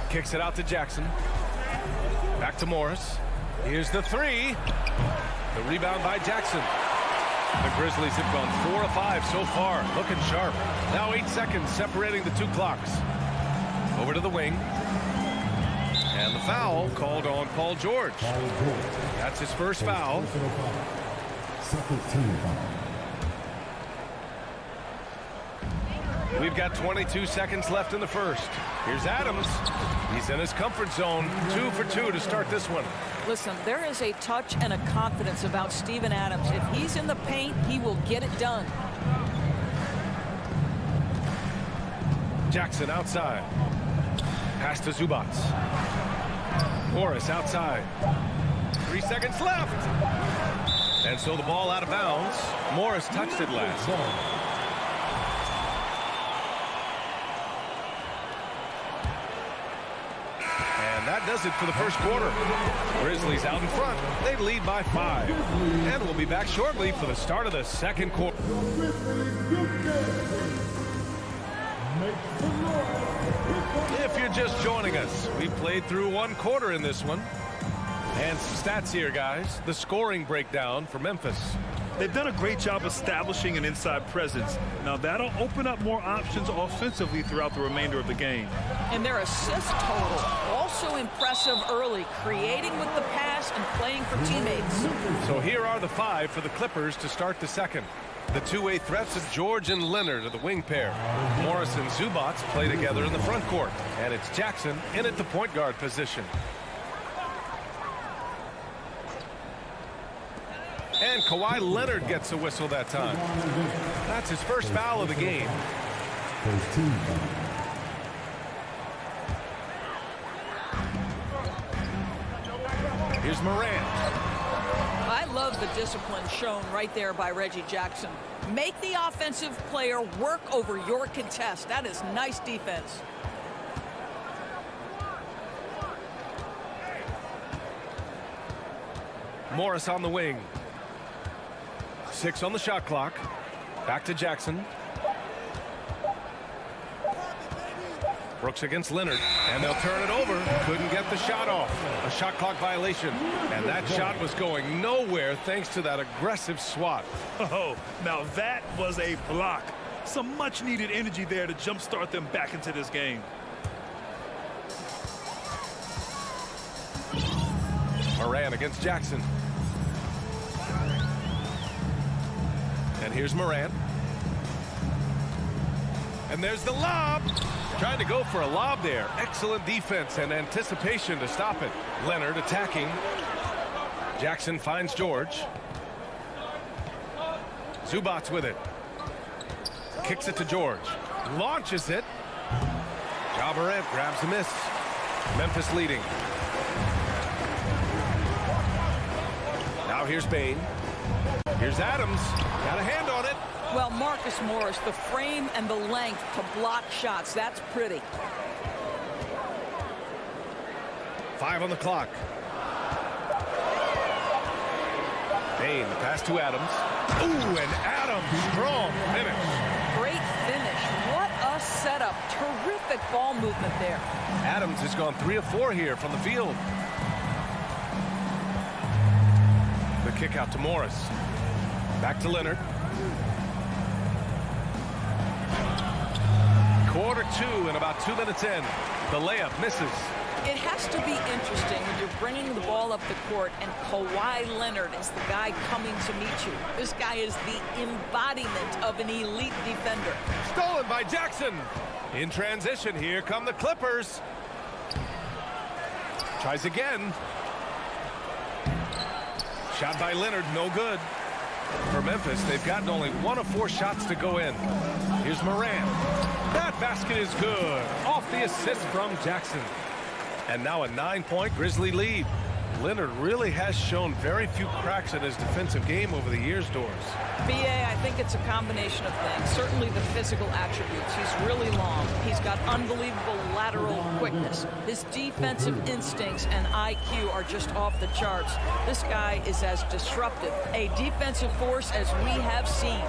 Kicks it out to Jackson. Back to Morris. Here's the 3. The rebound by Jackson. The Grizzlies have gone 4 of 5 so far, looking sharp. Now 8 seconds separating the 2 clocks. Over to the wing. And the foul called on Paul George. That's his first foul. We've got 22 seconds left in the first. Here's Adams. He's in his comfort zone. 2 for 2 to start this one. Listen, there is a touch and a confidence about Steven Adams. If he's in the paint, he will get it done. Jackson outside. Pass to Zubac. Morris outside. 3 seconds left. And so the ball out of bounds. Morris touched it last. And that does it for the first quarter. Grizzlies out in front. They lead by 5. And we'll be back shortly for the start of the second quarter. If you're just joining us, we played through 1 quarter in this one. And some stats here, guys. The scoring breakdown for Memphis. They've done a great job establishing an inside presence. Now that'll open up more options offensively throughout the remainder of the game. And their assist total, also impressive early, creating with the pass and playing for teammates. So here are the 5 for the Clippers to start the second. The two-way threats of George and Leonard are the wing pair. Morris and Zubac play together in the front court. And it's Jackson in at the point guard position. And Kawhi Leonard gets a whistle that time. That's his first foul of the game. Here's Morant. I love the discipline shown right there by Reggie Jackson. Make the offensive player work over your contest. That is nice defense. Morris on the wing. 6 on the shot clock. Back to Jackson. Brooks against Leonard, and they'll turn it over. Couldn't get the shot off. A shot clock violation, and that shot was going nowhere thanks to that aggressive swat. Oh, now that was a block. Some much-needed energy there to jumpstart them back into this game. Morant against Jackson. And here's Morant. And there's the lob. Trying to go for a lob there. Excellent defense and anticipation to stop it. Leonard attacking. Jackson finds George. Zubac with it. Kicks it to George. Launches it. Ja Morant grabs the miss. Memphis leading. Now here's Bain. Here's Adams. Got a hand on it. Well, Marcus Morris, the frame and the length to block shots. That's pretty. 5 on the clock. Bain, the pass to Adams. Ooh, and Adams, strong finish. Great finish. What a setup. Terrific ball movement there. Adams has gone 3 of 4 here from the field. The kick out to Morris. Back to Leonard. Quarter 2 and about 2 minutes in. The layup misses. It has to be interesting when you're bringing the ball up the court and Kawhi Leonard is the guy coming to meet you. This guy is the embodiment of an elite defender. Stolen by Jackson. In transition, here come the Clippers. Tries again. Shot by Leonard, no good. For Memphis, they've gotten only 1 of 4 shots to go in. Here's Here's Moran. That basket is good. Off the assist from Jackson. And now a 9-point Grizzly lead. Leonard really has shown very few cracks in his defensive game over the years, Doris. BA, I think it's a combination of things. Certainly the physical attributes. He's really long. He's got unbelievable lateral quickness. His defensive instincts and IQ are just off the charts. This guy is as disruptive a defensive force as we have seen.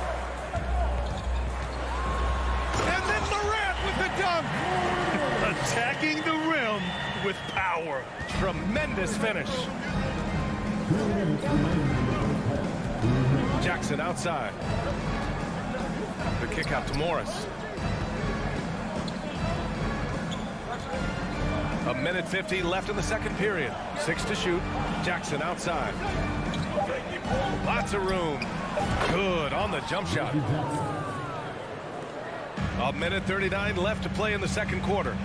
And then Morant with the dunk. Attacking the rim with power. Tremendous finish. Jackson outside. The kick out to Morris. A minute 50 left in the second period. 6 to shoot. Jackson outside. Lots of room. Good on the jump shot. A minute 39 left to play in the second quarter.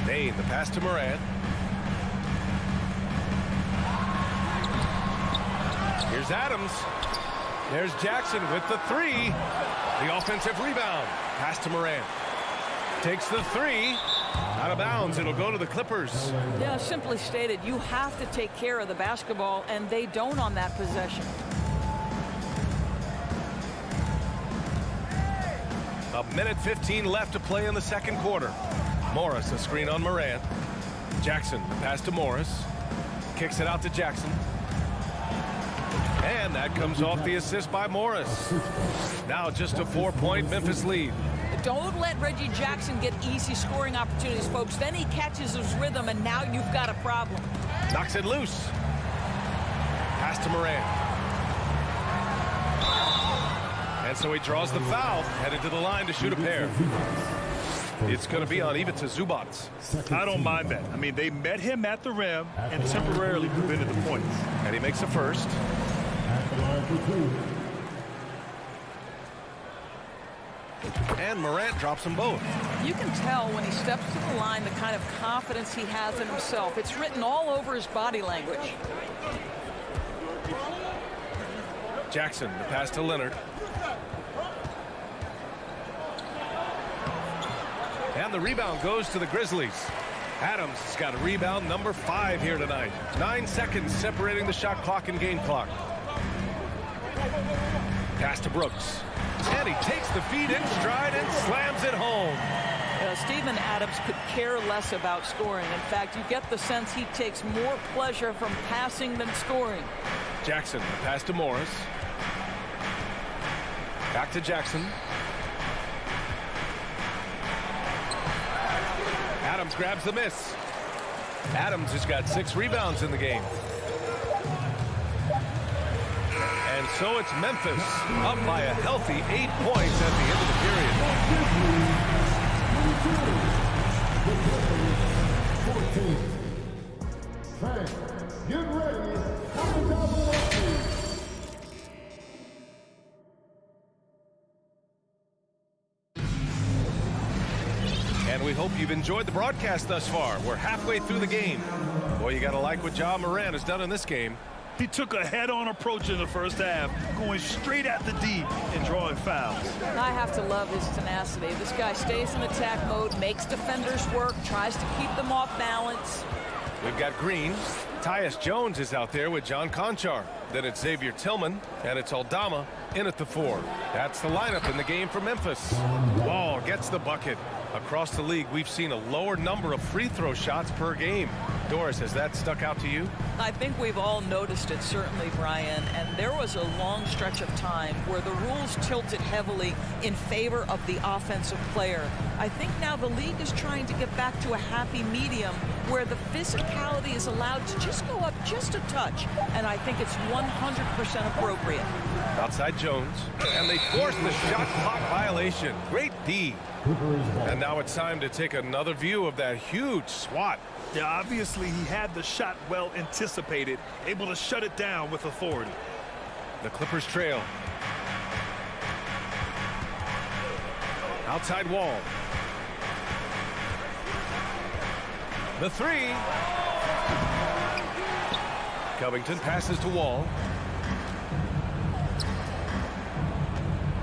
Bain, the pass to Moran. Here's Adams. There's Jackson with the 3. The offensive rebound. Pass to Moran. Takes the 3. Out of bounds. It'll go to the Clippers. Yeah, simply stated, you have to take care of the basketball, and they don't on that possession. A minute 15 left to play in the second quarter. Morris, a screen on Moran. Jackson, the pass to Morris. Kicks it out to Jackson. And that comes off the assist by Morris. Now just a 4-point Memphis lead. Don't let Reggie Jackson get easy scoring opportunities, folks. Then he catches his rhythm, and now you've got a problem. Knocks it loose. Pass to Moran. And so he draws the foul, headed to the line to shoot a pair. It's going to be on Ivica Zubac. I don't mind that. I mean, they met him at the rim and temporarily prevented the points. And he makes a first. And Morant drops them both. You can tell when he steps to the line the kind of confidence he has in himself. It's written all over his body language. Jackson, the pass to Leonard. And the rebound goes to the Grizzlies. Adams has got a rebound number 5 here tonight. 9 seconds separating the shot clock and game clock. Pass to Brooks. And he takes the feed in stride and slams it home. Steven Adams could care less about scoring. In fact, you get the sense he takes more pleasure from passing than scoring. Jackson, the pass to Morris. Back to Jackson. Adams grabs the miss. Adams has got 6 rebounds in the game. And so it's Memphis up by a healthy 8 points at the end of the period. Get ready for the double. And we hope you've enjoyed the broadcast thus far. We're halfway through the game. Boy, you got to like what Ja Morant has done in this game. He took a head-on approach in the first half, going straight at the D and drawing fouls. I have to love his tenacity. This guy stays in attack mode, makes defenders work, tries to keep them off balance. We've got Green. Tyus Jones is out there with John Conchar. Then it's Xavier Tillman, and it's Aldama in at the 4. That's the lineup in the game for Memphis. Ball gets the bucket. Across the league, we've seen a lower number of free throw shots per game. Doris, has that stuck out to you? I think we've all noticed it, certainly, Brian. And there was a long stretch of time where the rules tilted heavily in favor of the offensive player. I think now the league is trying to get back to a happy medium where the physicality is allowed to just go up just a touch. And I think it's 100% appropriate. Outside Jones, and they force the shot clock violation. Great D. And now it's time to take another view of that huge swat. Yeah, obviously he had the shot well anticipated, able to shut it down with authority. The Clippers trail. Outside Wall. The 3. Covington passes to Wall.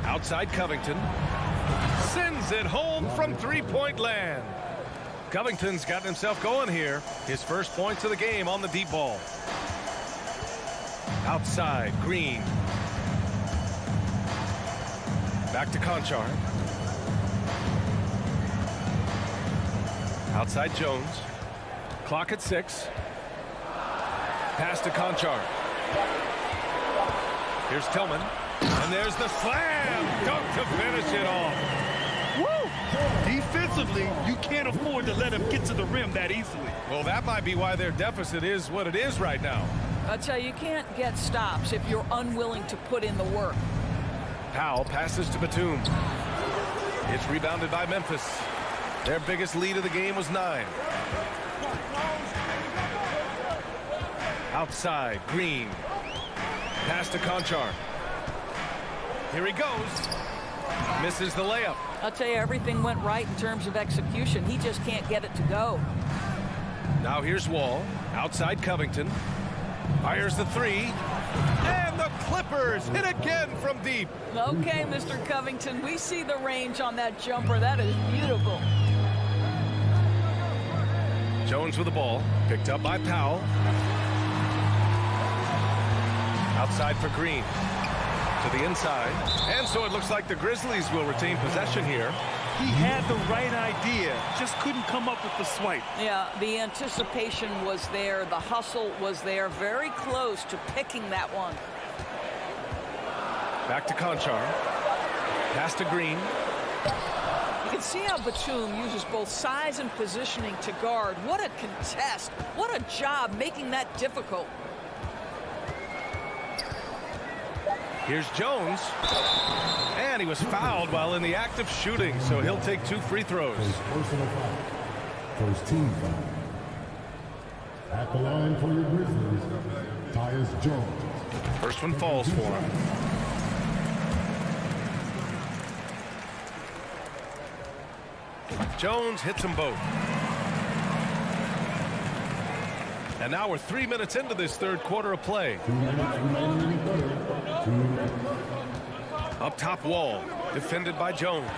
Outside Covington. Sends it home from three-point land. Covington's gotten himself going here. His first points of the game on the deep ball. Outside, Green. Back to Conchar. Outside Jones. Clock at 6. Pass to Conchar. Here's Tillman. And there's the slam. Dunk to finish it off. Woo! Defensively, you can't afford to let him get to the rim that easily. Well, that might be why their deficit is what it is right now. I'll tell you can't get stops if you're unwilling to put in the work. Powell passes to Batum. It's rebounded by Memphis. Their biggest lead of the game was 9. Outside, Green. Pass to Conchar. Here he goes. Misses the layup. I'll tell you, everything went right in terms of execution. He just can't get it to go. Now here's Wall. Outside Covington. Fires the 3. And the Clippers hit again from deep. Okay, Mr. Covington, we see the range on that jumper. That is beautiful. Jones with the ball. Picked up by Powell. Outside for Green. To the inside. And so it looks like the Grizzlies will retain possession here. He had the right idea, just couldn't come up with the swipe. Yeah, the anticipation was there. The hustle was there. Very close to picking that one. Back to Conchar. Pass to Green. You can see how Batum uses both size and positioning to guard. What a contest. What a job making that difficult. Here's Jones. And he was fouled while in the act of shooting, so he'll take 2 free throws. Personal foul. First team foul. At the line for your Grizzlies, Tyus Jones. First one falls for him. Jones hits them both. And now we're 3 minutes into this third quarter of play. 2 minutes remaining in the third. 2 minutes. Up top, Wall. Defended by Jones.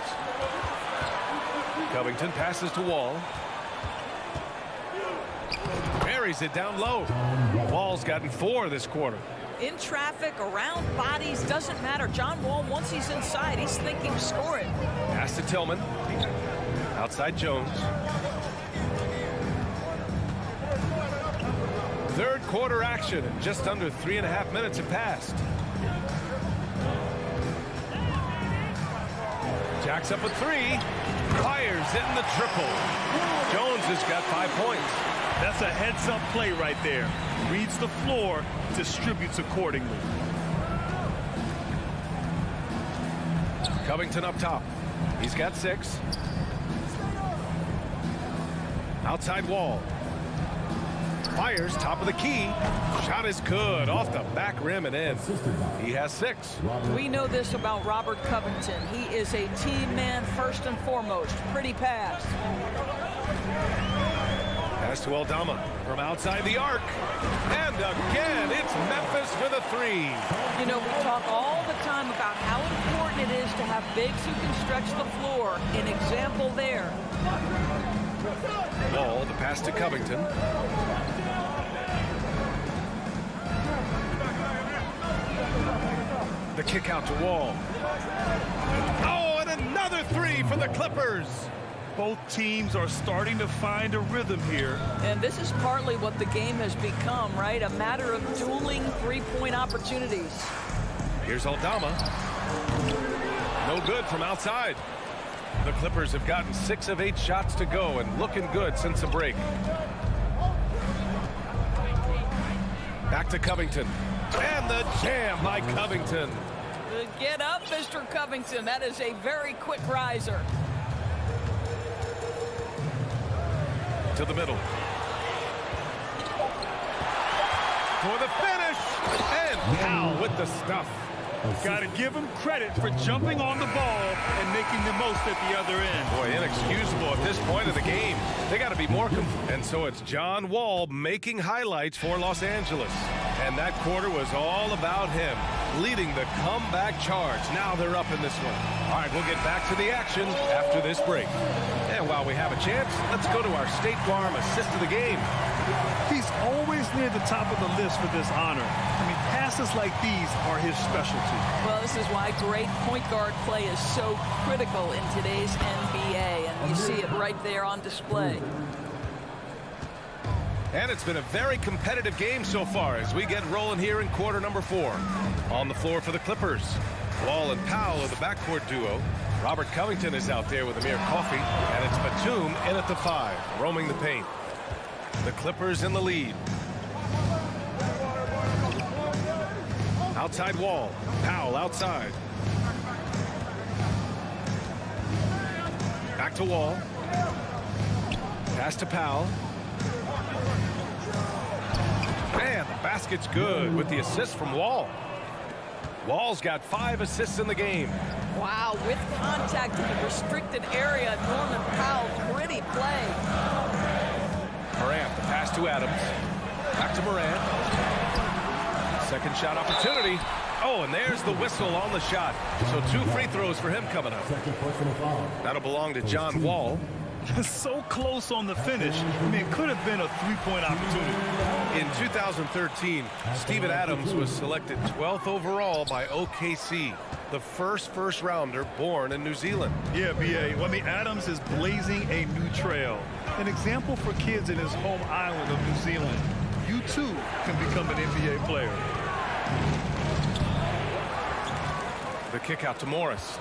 Covington passes to Wall. Buries it down low. Wall's gotten 4 this quarter. In traffic, around bodies, doesn't matter. John Wall, once he's inside, he's thinking scoring. Pass to Tillman. Outside Jones. Third quarter action. Just under 3.5 minutes have passed. Jacks up a 3. Fires in the triple. Jones has got 5 points. That's a heads-up play right there. Reads the floor, distributes accordingly. Covington up top. He's got 6. Outside Wall. Fires top of the key. Shot is good. Off the back rim and in. He has 6. We know this about Robert Covington. He is a team man first and foremost. Pretty pass. Pass to Aldama from outside the arc. And again, it's Memphis with a 3. You know, we talk all the time about how important it is to have bigs who can stretch the floor. An example there. Wall, the pass to Covington. The kick out to Wall. Oh, and another 3 for the Clippers. Both teams are starting to find a rhythm here. And this is partly what the game has become, right? A matter of dueling three-point opportunities. Here's Aldama. No good from outside. The Clippers have gotten 6 of 8 shots to go and looking good since the break. Back to Covington. And the jam by Covington. Get up, Mr. Covington. That is a very quick riser. To the middle. For the finish. And Powell with the stuff. Got to give him credit for jumping on the ball and making the most at the other end. Boy, inexcusable at this point of the game. They got to be more. And so it's John Wall making highlights for Los Angeles. And that quarter was all about him. leading the comeback charge. Now they're up in this one. All right, we'll get back to the action after this break. And while we have a chance, let's go to our State Farm assist of the game. He's always near the top of the list for this honor. I mean, passes like these are his specialty. Well, this is why great point guard play is so critical in today's NBA, and you see it right there on display. And it's been a very competitive game so far as we get rolling here in quarter number 4. On the floor for the Clippers, Wall and Powell are the backcourt duo. Robert Covington is out there with Amir Coffey, and it's Batum in at the 5, roaming the paint. The Clippers in the lead. Outside Wall, Powell outside. Back to Wall. Pass to Powell. Man, the basket's good with the assist from Wall. Wall's got 5 assists in the game. Wow, with contact in the restricted area, Norman Powell, pretty play. Morant, the pass to Adams. Back to Morant. Second shot opportunity. Oh, and there's the whistle on the shot. So 2 free throws for him coming up. That'll belong to John Wall. So close on the finish. I mean, it could have been a 3-point opportunity. In 2013, Steven Adams was selected 12th overall by OKC, the first rounder born in New Zealand. Yeah, B.A. Well, I mean, Adams is blazing a new trail. An example for kids in his home island of New Zealand. You, too, can become an NBA player. The kick out to Morris.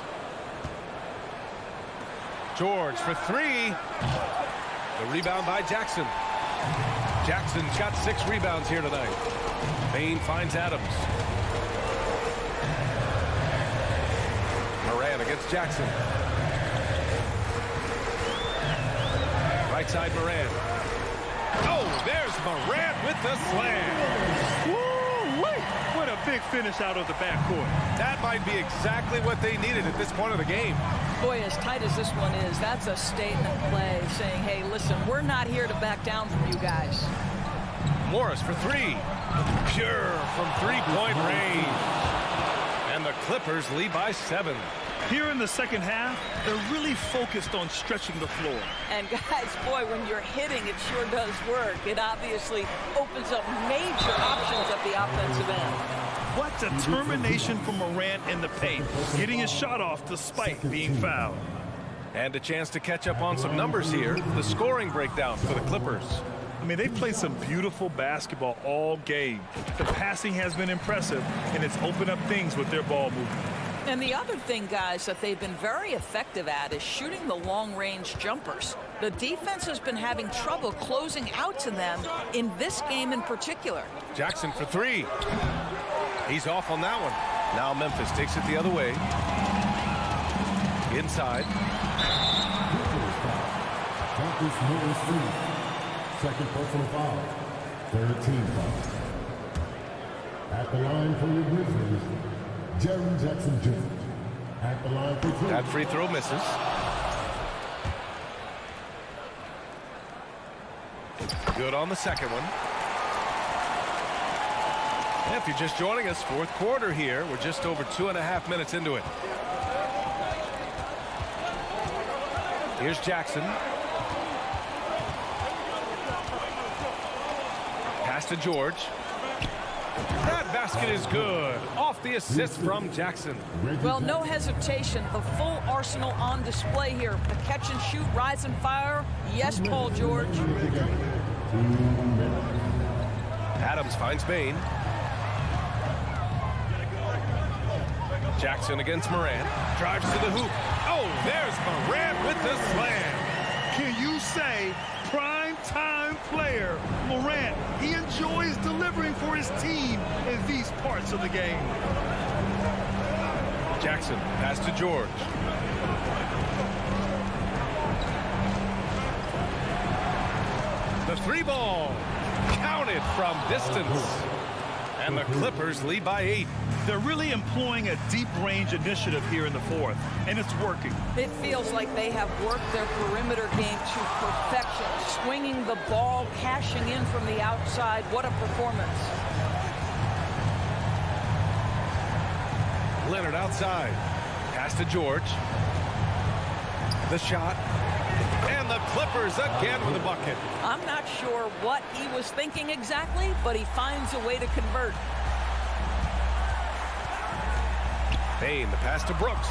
George for 3. The rebound by Jackson. Jackson's got 6 rebounds here tonight. Bain finds Adams. Morant against Jackson. Right side Morant. Oh, there's Morant with the slam. Woo-wee! What a big finish out of the backcourt. That might be exactly what they needed at this point of the game. Boy, as tight as this one is, that's a statement play saying, hey, listen, we're not here to back down from you guys. Morris for 3. Pure from 3-point range. And the Clippers lead by 7. Here in the second half, they're really focused on stretching the floor. And guys, boy, when you're hitting, it sure does work. It obviously opens up major options at the offensive end. What determination from Morant in the paint, getting his shot off despite being fouled. And a chance to catch up on some numbers here. The scoring breakdown for the Clippers. I mean, they've played some beautiful basketball all game. The passing has been impressive, and it's opened up things with their ball movement. And the other thing, guys, that they've been very effective at is shooting the long-range jumpers. The defense has been having trouble closing out to them in this game in particular. Jackson for 3. He's off on that one. Now Memphis takes it the other way. Inside. Second personal foul. 13 foul. At the line for your Grizzlies, Jaren Jackson Jr. At the line for Grizzlies. That free throw misses. Good on the second one. If you're just joining us, 4th quarter here. We're just over 2.5 minutes into it. Here's Jackson. Pass to George. That basket is good. Off the assist from Jackson. Well, no hesitation. The full arsenal on display here. The catch and shoot, rise and fire. Yes, Paul George. Adams finds Bain. Jackson against Morant. Drives to the hoop. Oh, there's Morant with the slam. Can you say prime time player Morant? He enjoys delivering for his team in these parts of the game. Jackson, pass to George. The 3 ball. Counted from distance. And the Clippers lead by 8. They're really employing a deep range initiative here in the 4th, and it's working. It feels like they have worked their perimeter game to perfection. Swinging the ball, cashing in from the outside. What a performance. Leonard outside. Pass to George. The shot. And the Clippers again with a bucket. I'm not sure what he was thinking exactly, but he finds a way to convert. Payne, the pass to Brooks.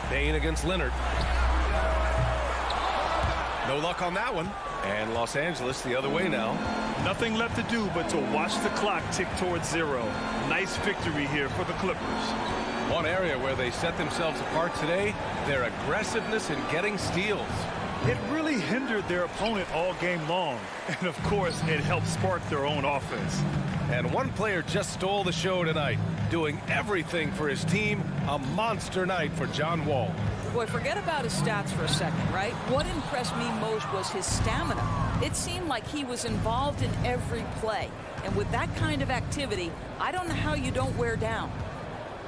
Payne against Leonard. No luck on that one. And Los Angeles the other way now. Nothing left to do but to watch the clock tick towards 0. Nice victory here for the Clippers. One area where they set themselves apart today, their aggressiveness in getting steals. It really hindered their opponent all game long. And of course, it helped spark their own offense. And one player just stole the show tonight, doing everything for his team. A monster night for John Wall. Boy, forget about his stats for a second, right? What impressed me most was his stamina. It seemed like he was involved in every play. And with that kind of activity, I don't know how you don't wear down.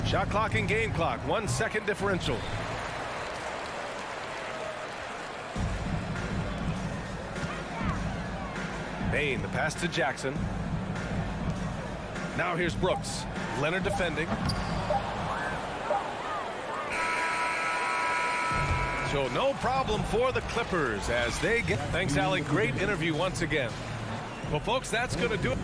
Shot clock and game clock, 1 second differential. Payne, the pass to Jackson. Now here's Brooks. Leonard defending. So no problem for the Clippers as they get... Thanks, Allie. Great interview once again. Well, folks, that's going to do it.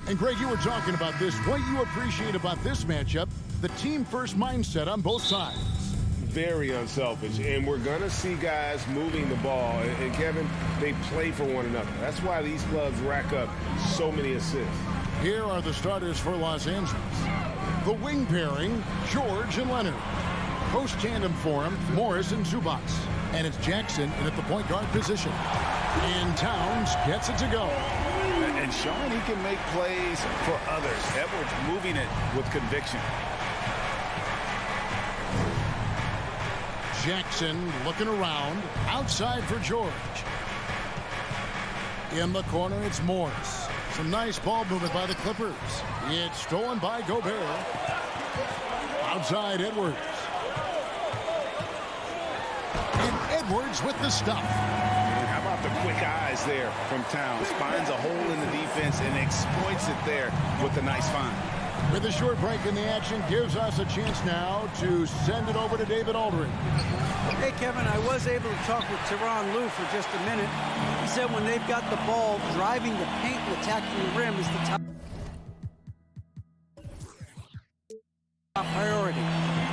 And Greg, you were talking about this. What you appreciate about this matchup, the team-first mindset on both sides. very unselfish, and we're going to see guys moving the ball. And Kevin, they play for one another. That's why these clubs rack up so many assists. Here are the starters for Los Angeles. The wing pairing, George and Leonard. Post tandem for him, Morris and Zubac. And it's Jackson in at the point guard position. And Towns gets it to go. And showing he can make plays for others. Edwards moving it with conviction. Jackson looking around. Outside for George. In the corner, it's Morris. Some nice ball movement by the Clippers. It's stolen by Gobert. Outside Edwards. And Edwards with the stuff. How about the quick eyes there from Towns? Finds a hole in the defense and exploits it there with a nice find. With a short break in the action, gives us a chance now to send it over to David Aldridge. Hey, Kevin, I was able to talk with SuperLu for just a minute. He said when they've got the ball, driving the paint and attacking the rim is the top priority.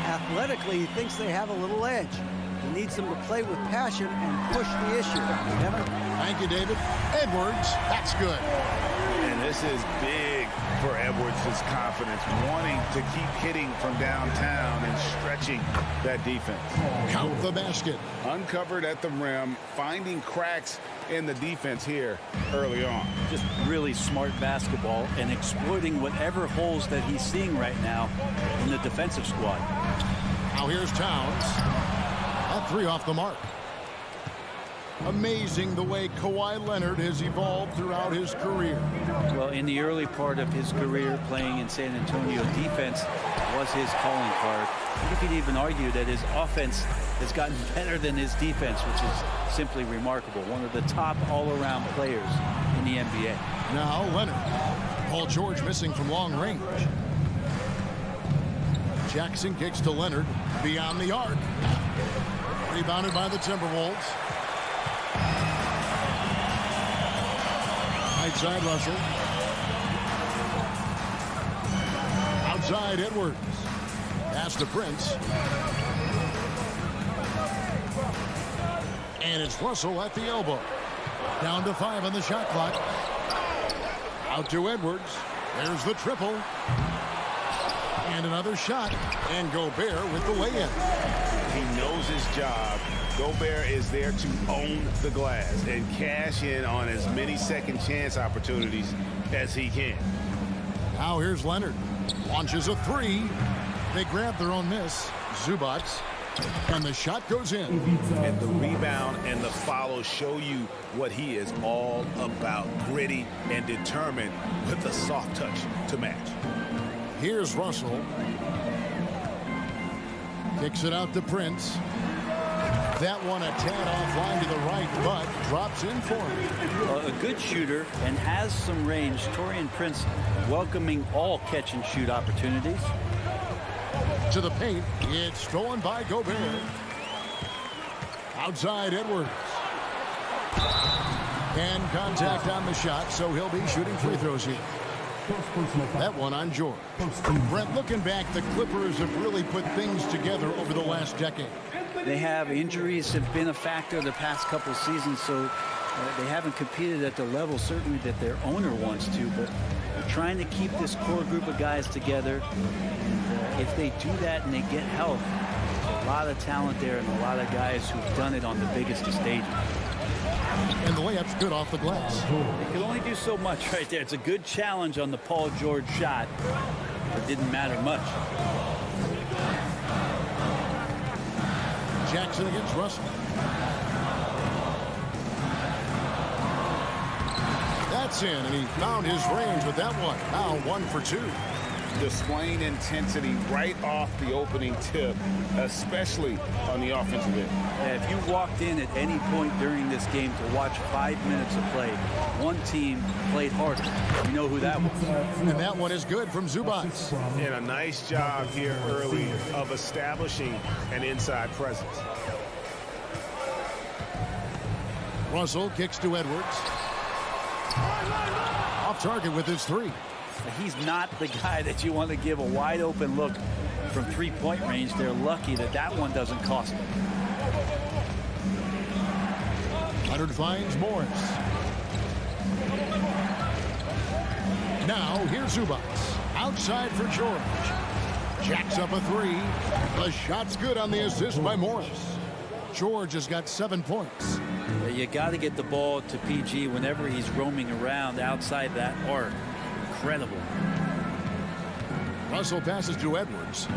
Athletically, he thinks they have a little edge. He needs them to play with passion and push the issue. Kevin? Thank you, David. Edwards, that's good. And this is big for Edwards' confidence, wanting to keep hitting from downtown and stretching that defense. Count the basket. Uncovered at the rim, finding cracks in the defense here early on. Just really smart basketball and exploiting whatever holes that he's seeing right now in the defensive squad. Now here's Towns. That three off the mark. Amazing the way Kawhi Leonard has evolved throughout his career. Well, in the early part of his career playing in San Antonio, defense was his calling card. I think you'd even argue that his offense has gotten better than his defense, which is simply remarkable. One of the top all-around players in the NBA. Now Leonard. Paul George missing from long range. Jackson kicks to Leonard beyond the arc. Rebounded by the Timberwolves. Right side Russell. Outside Edwards. Pass to Prince. And it's Russell at the elbow. Down to 5 on the shot clock. Out to Edwards. There's the triple. And another shot. And Gobert with the lay-in. He knows his job. Gobert is there to own the glass and cash in on as many second chance opportunities as he can. Now here's Leonard. Launches a three. They grab their own miss. Zubac. And the shot goes in. And the rebound and the follow show you what he is all about. Gritty and determined with a soft touch to match. Here's Russell. Kicks it out to Prince. That one a tad offline to the right, but drops in for him. A good shooter and has some range. Taurean Prince welcoming all catch and shoot opportunities. To the paint, it's stolen by Gobert. Outside Edwards. And contact on the shot, so he'll be shooting free throws here. That one on George. Brett, looking back, the Clippers have really put things together over the last decade. They have injuries have been a factor the past couple of seasons, so they haven't competed at the level certainly that their owner wants to, but they're trying to keep this core group of guys together. And if they do that and they get health, there's a lot of talent there and a lot of guys who've done it on the biggest of stages. And the layup's good off the glass. They can only do so much right there. It's a good challenge on the Paul George shot. It didn't matter much. Jackson against Russell. That's in, and he found his range with that one. Now 1 for 2. Displaying intensity right off the opening tip, especially on the offensive end. If you walked in at any point during this game to watch 5 minutes of play, one team played harder. You know who that was. And that one is good from Zubac. And a nice job here early of establishing an inside presence. Russell kicks to Edwards. Off target with his three. He's not the guy that you want to give a wide open look from three-point range. They're lucky that that one doesn't cost them. Leonard finds Morris. Now here's Zubac. Outside for George. Jacks up a three. The shot's good on the assist by Morris. George has got 7 points. You got to get the ball to PG whenever he's roaming around outside that arc. Incredible. Russell passes to Edwards.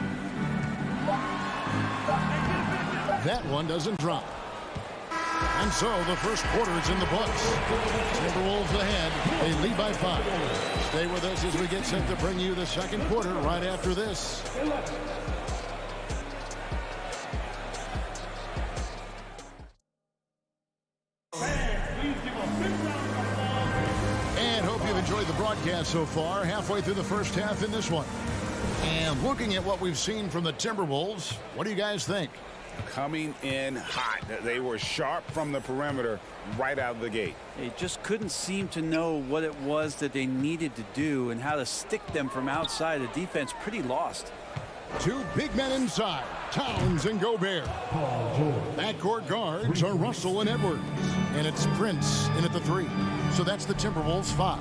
That one doesn't drop. And so the first quarter is in the books. Timberwolves ahead. They lead by 5. Stay with us as we get set to bring you the second quarter right after this. And hope you've enjoyed the broadcast so far. Halfway through the first half in this one. And looking at what we've seen from the Timberwolves, what do you guys think? Coming in hot. They were sharp from the perimeter right out of the gate. They just couldn't seem to know what it was that they needed to do and how to stick them from outside. The defense pretty lost. 2 big men inside, Towns and Gobert. Backcourt guards are Russell and Edwards. And it's Prince in at the 3. So that's the Timberwolves 5.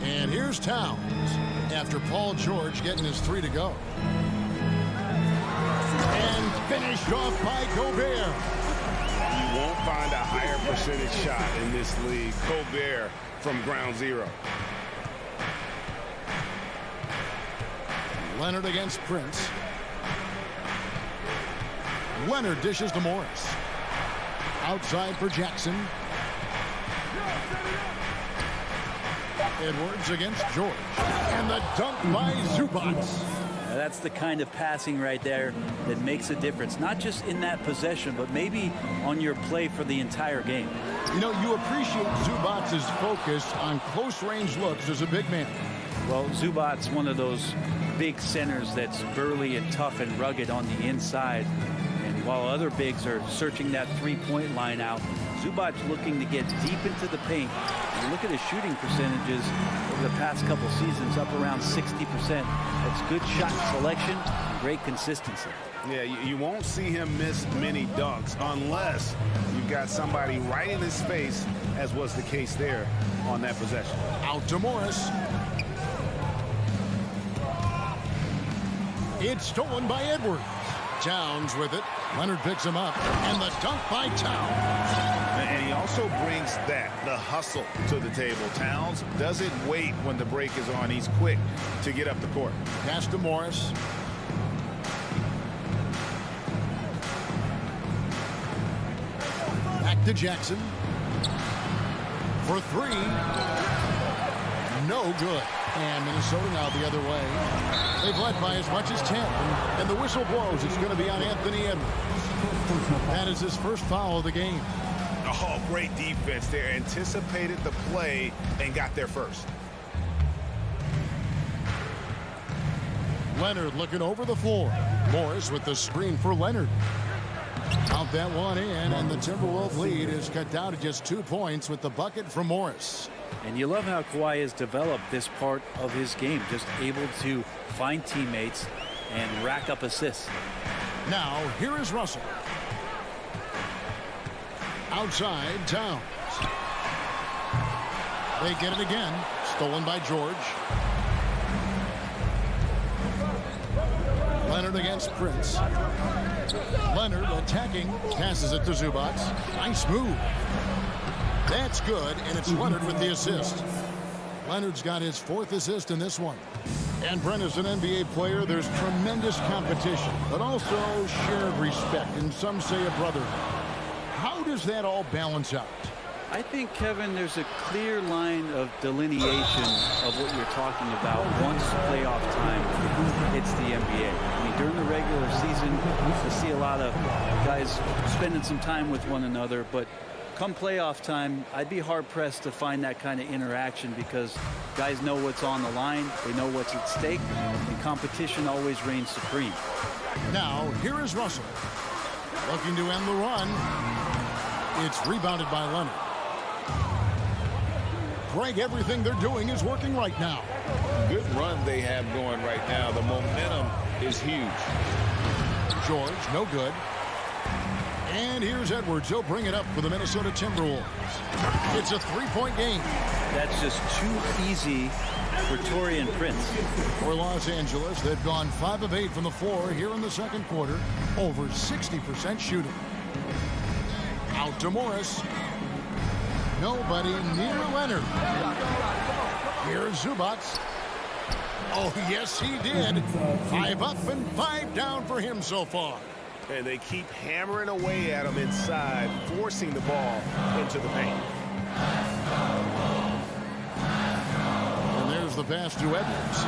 And here's Towns after Paul George getting his 3 to go. And finished off by Gobert. You won't find a higher percentage shot in this league. Gobert from ground zero. Leonard against Prince. Leonard dishes to Morris. Outside for Jackson. Edwards against George. And the dunk by Zubac. That's the kind of passing right there that makes a difference, not just in that possession, but maybe on your play for the entire game. You know, you appreciate Zubac's focus on close-range looks as a big man. Well, Zubac's one of those big centers that's burly and tough and rugged on the inside. And while other bigs are searching that three-point line out, Zubac's looking to get deep into the paint. And look at his shooting percentages over the past couple seasons, up around 60%. That's good shot selection and great consistency. Yeah, you won't see him miss many dunks unless you've got somebody right in his face, as was the case there on that possession. Out to Morris. It's stolen by Edwards. Towns with it. Leonard picks him up. And the dunk by Towns. And he also brings the hustle to the table. Towns doesn't wait when the break is on. He's quick to get up the court. Pass to Morris. Back to Jackson. For 3. No good. And Minnesota now the other way. They've led by as much as 10. And the whistle blows. It's going to be on Anthony Edwards. That is his first foul of the game. Oh, great defense there. Anticipated the play and got there first. Leonard looking over the floor. Morris with the screen for Leonard. Count that one in, and the Timberwolves lead is cut down to just 2 points with the bucket from Morris. And you love how Kawhi has developed this part of his game, just able to find teammates and rack up assists. Now, here is Russell. Outside, Towns. They get it again. Stolen by George. Leonard against Prince. Leonard attacking. Passes it to Zubac. Nice move. That's good, and it's Leonard with the assist. Leonard's got his 4th assist in this one. And Brent, as an NBA player, there's tremendous competition, but also shared respect, and some say a brotherhood. How does that all balance out? I think, Kevin, there's a clear line of delineation of what you're talking about once playoff time hits the NBA. I mean, during the regular season, you see a lot of guys spending some time with one another, but come playoff time, I'd be hard-pressed to find that kind of interaction because guys know what's on the line, they know what's at stake, and competition always reigns supreme. Now, here is Russell. Looking to end the run. It's rebounded by Leonard. Greg, everything they're doing is working right now. Good run they have going right now. The momentum is huge. George, no good. And here's Edwards. He'll bring it up for the Minnesota Timberwolves. It's a three-point game. That's just too easy for Taurean Prince. For Los Angeles, they've gone 5 of 8 from the floor here in the second quarter. Over 60% shooting. Out to Morris. Nobody near Leonard. Here's Zubac. Oh, yes, he did. 5 up and 5 down for him so far. And they keep hammering away at him inside, forcing the ball into the paint. And there's the pass to Edwards.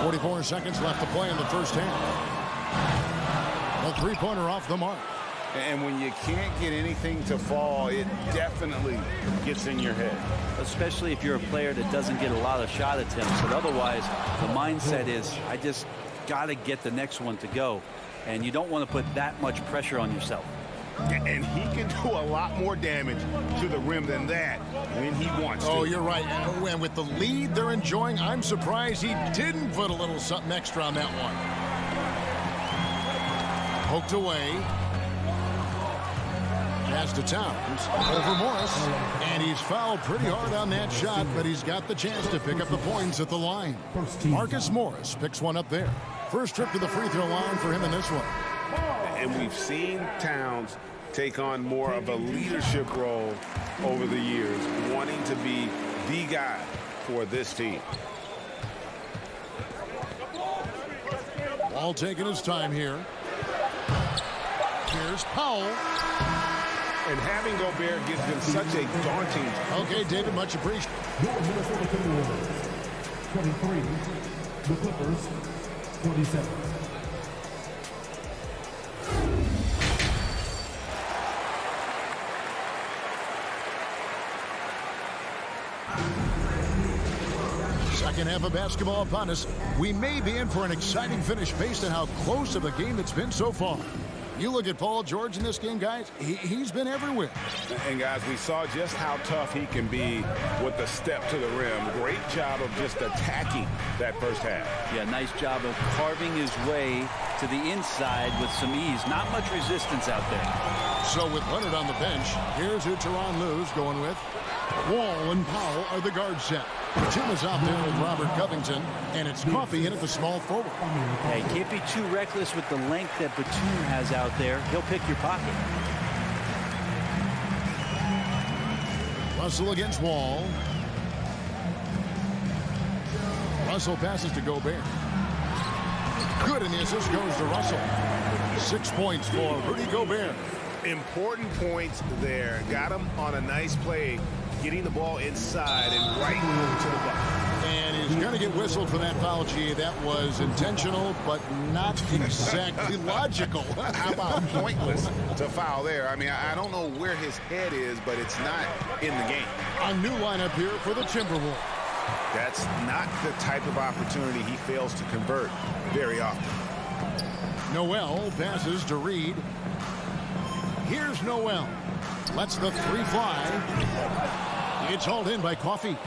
44 seconds left to play in the first half. A three-pointer off the mark. And when you can't get anything to fall, it definitely gets in your head. Especially if you're a player that doesn't get a lot of shot attempts. But otherwise, the mindset is, I just got to get the next one to go. And you don't want to put that much pressure on yourself. And he can do a lot more damage to the rim than that when he wants to. Oh, you're right. And with the lead they're enjoying, I'm surprised he didn't put a little something extra on that one. Poked away. Pass to Towns, over Morris, and he's fouled pretty hard on that shot, but he's got the chance to pick up the points at the line. Marcus Morris picks one up there. First trip to the free throw line for him in this one. And we've seen Towns take on more of a leadership role over the years, wanting to be the guy for this team. Ball taking his time here. Here's Powell. And having Gobert gives them such a daunting... Okay, David, much appreciated. Your Minnesota Timberwolves, 23. The Clippers, 27. Second half of basketball upon us. We may be in for an exciting finish based on how close of a game it's been so far. You look at Paul George in this game, guys, he's been everywhere. And, guys, we saw just how tough he can be with the step to the rim. Great job of just attacking that first half. Yeah, nice job of carving his way to the inside with some ease. Not much resistance out there. So with Leonard on the bench, here's who Tyronn Lue's going with. Wall and Powell are the guard set. Batum is out there with Robert Covington, and it's Coffey in at the small forward. Hey, can't be too reckless with the length that Batum has out there. He'll pick your pocket. Russell against Wall. Russell passes to Gobert. Good, and the assist goes to Russell. 6 points for Rudy Gobert. Important points there. Got him on a nice play, getting the ball inside and right to the bucket. And he's going to get whistled for that foul, G. That was intentional, but not exactly logical. How about pointless to foul there? I mean, I don't know where his head is, but it's not in the game. A new lineup here for the Timberwolves. That's not the type of opportunity he fails to convert very often. Noel passes to Reed. Here's Noel. Lets the three fly. It's hauled in by Coffey.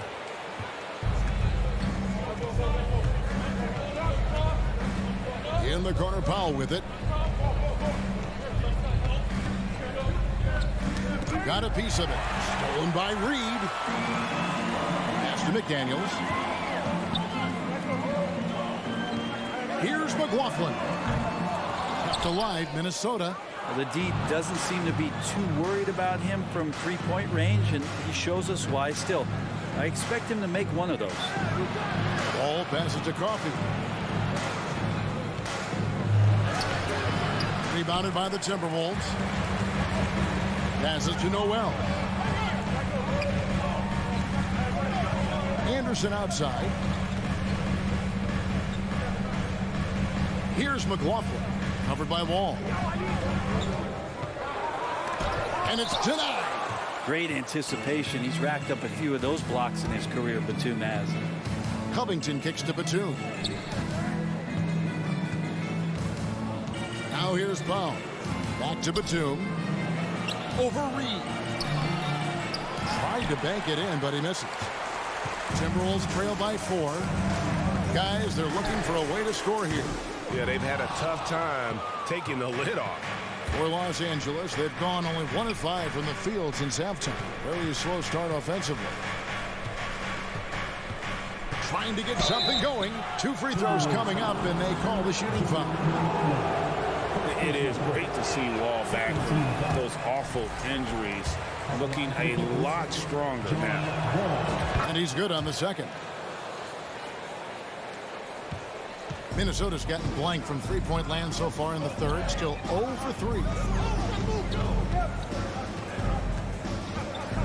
In the corner, Powell with it. Got a piece of it. Stolen by Reed. Pass to McDaniels. Here's McLaughlin. Kept alive, Minnesota. Well, the D doesn't seem to be too worried about him from three-point range, and he shows us why. Still, I expect him to make one of those. Ball passes to Coffey. Rebounded by the Timberwolves. Passes to Noel. Anderson outside. Here's McLaughlin. Covered by Wall. And it's denied. Great anticipation. He's racked up a few of those blocks in his career, Batum has. Covington kicks to Batum. Now here's Powell. Back to Batum. over Reed. Tried to bank it in, but he misses. Timberwolves trail by 4. Guys, they're looking for a way to score here. Yeah, they've had a tough time taking the lid off. For Los Angeles, they've gone only 1 of 5 from the field since halftime. Very slow start offensively. Trying to get something going. 2 free throws coming up, and they call the shooting foul. It is great to see Wall back from those awful injuries, looking a lot stronger now. And he's good on the second. Minnesota's gotten blank from three-point land so far in the third. Still 0 for 3.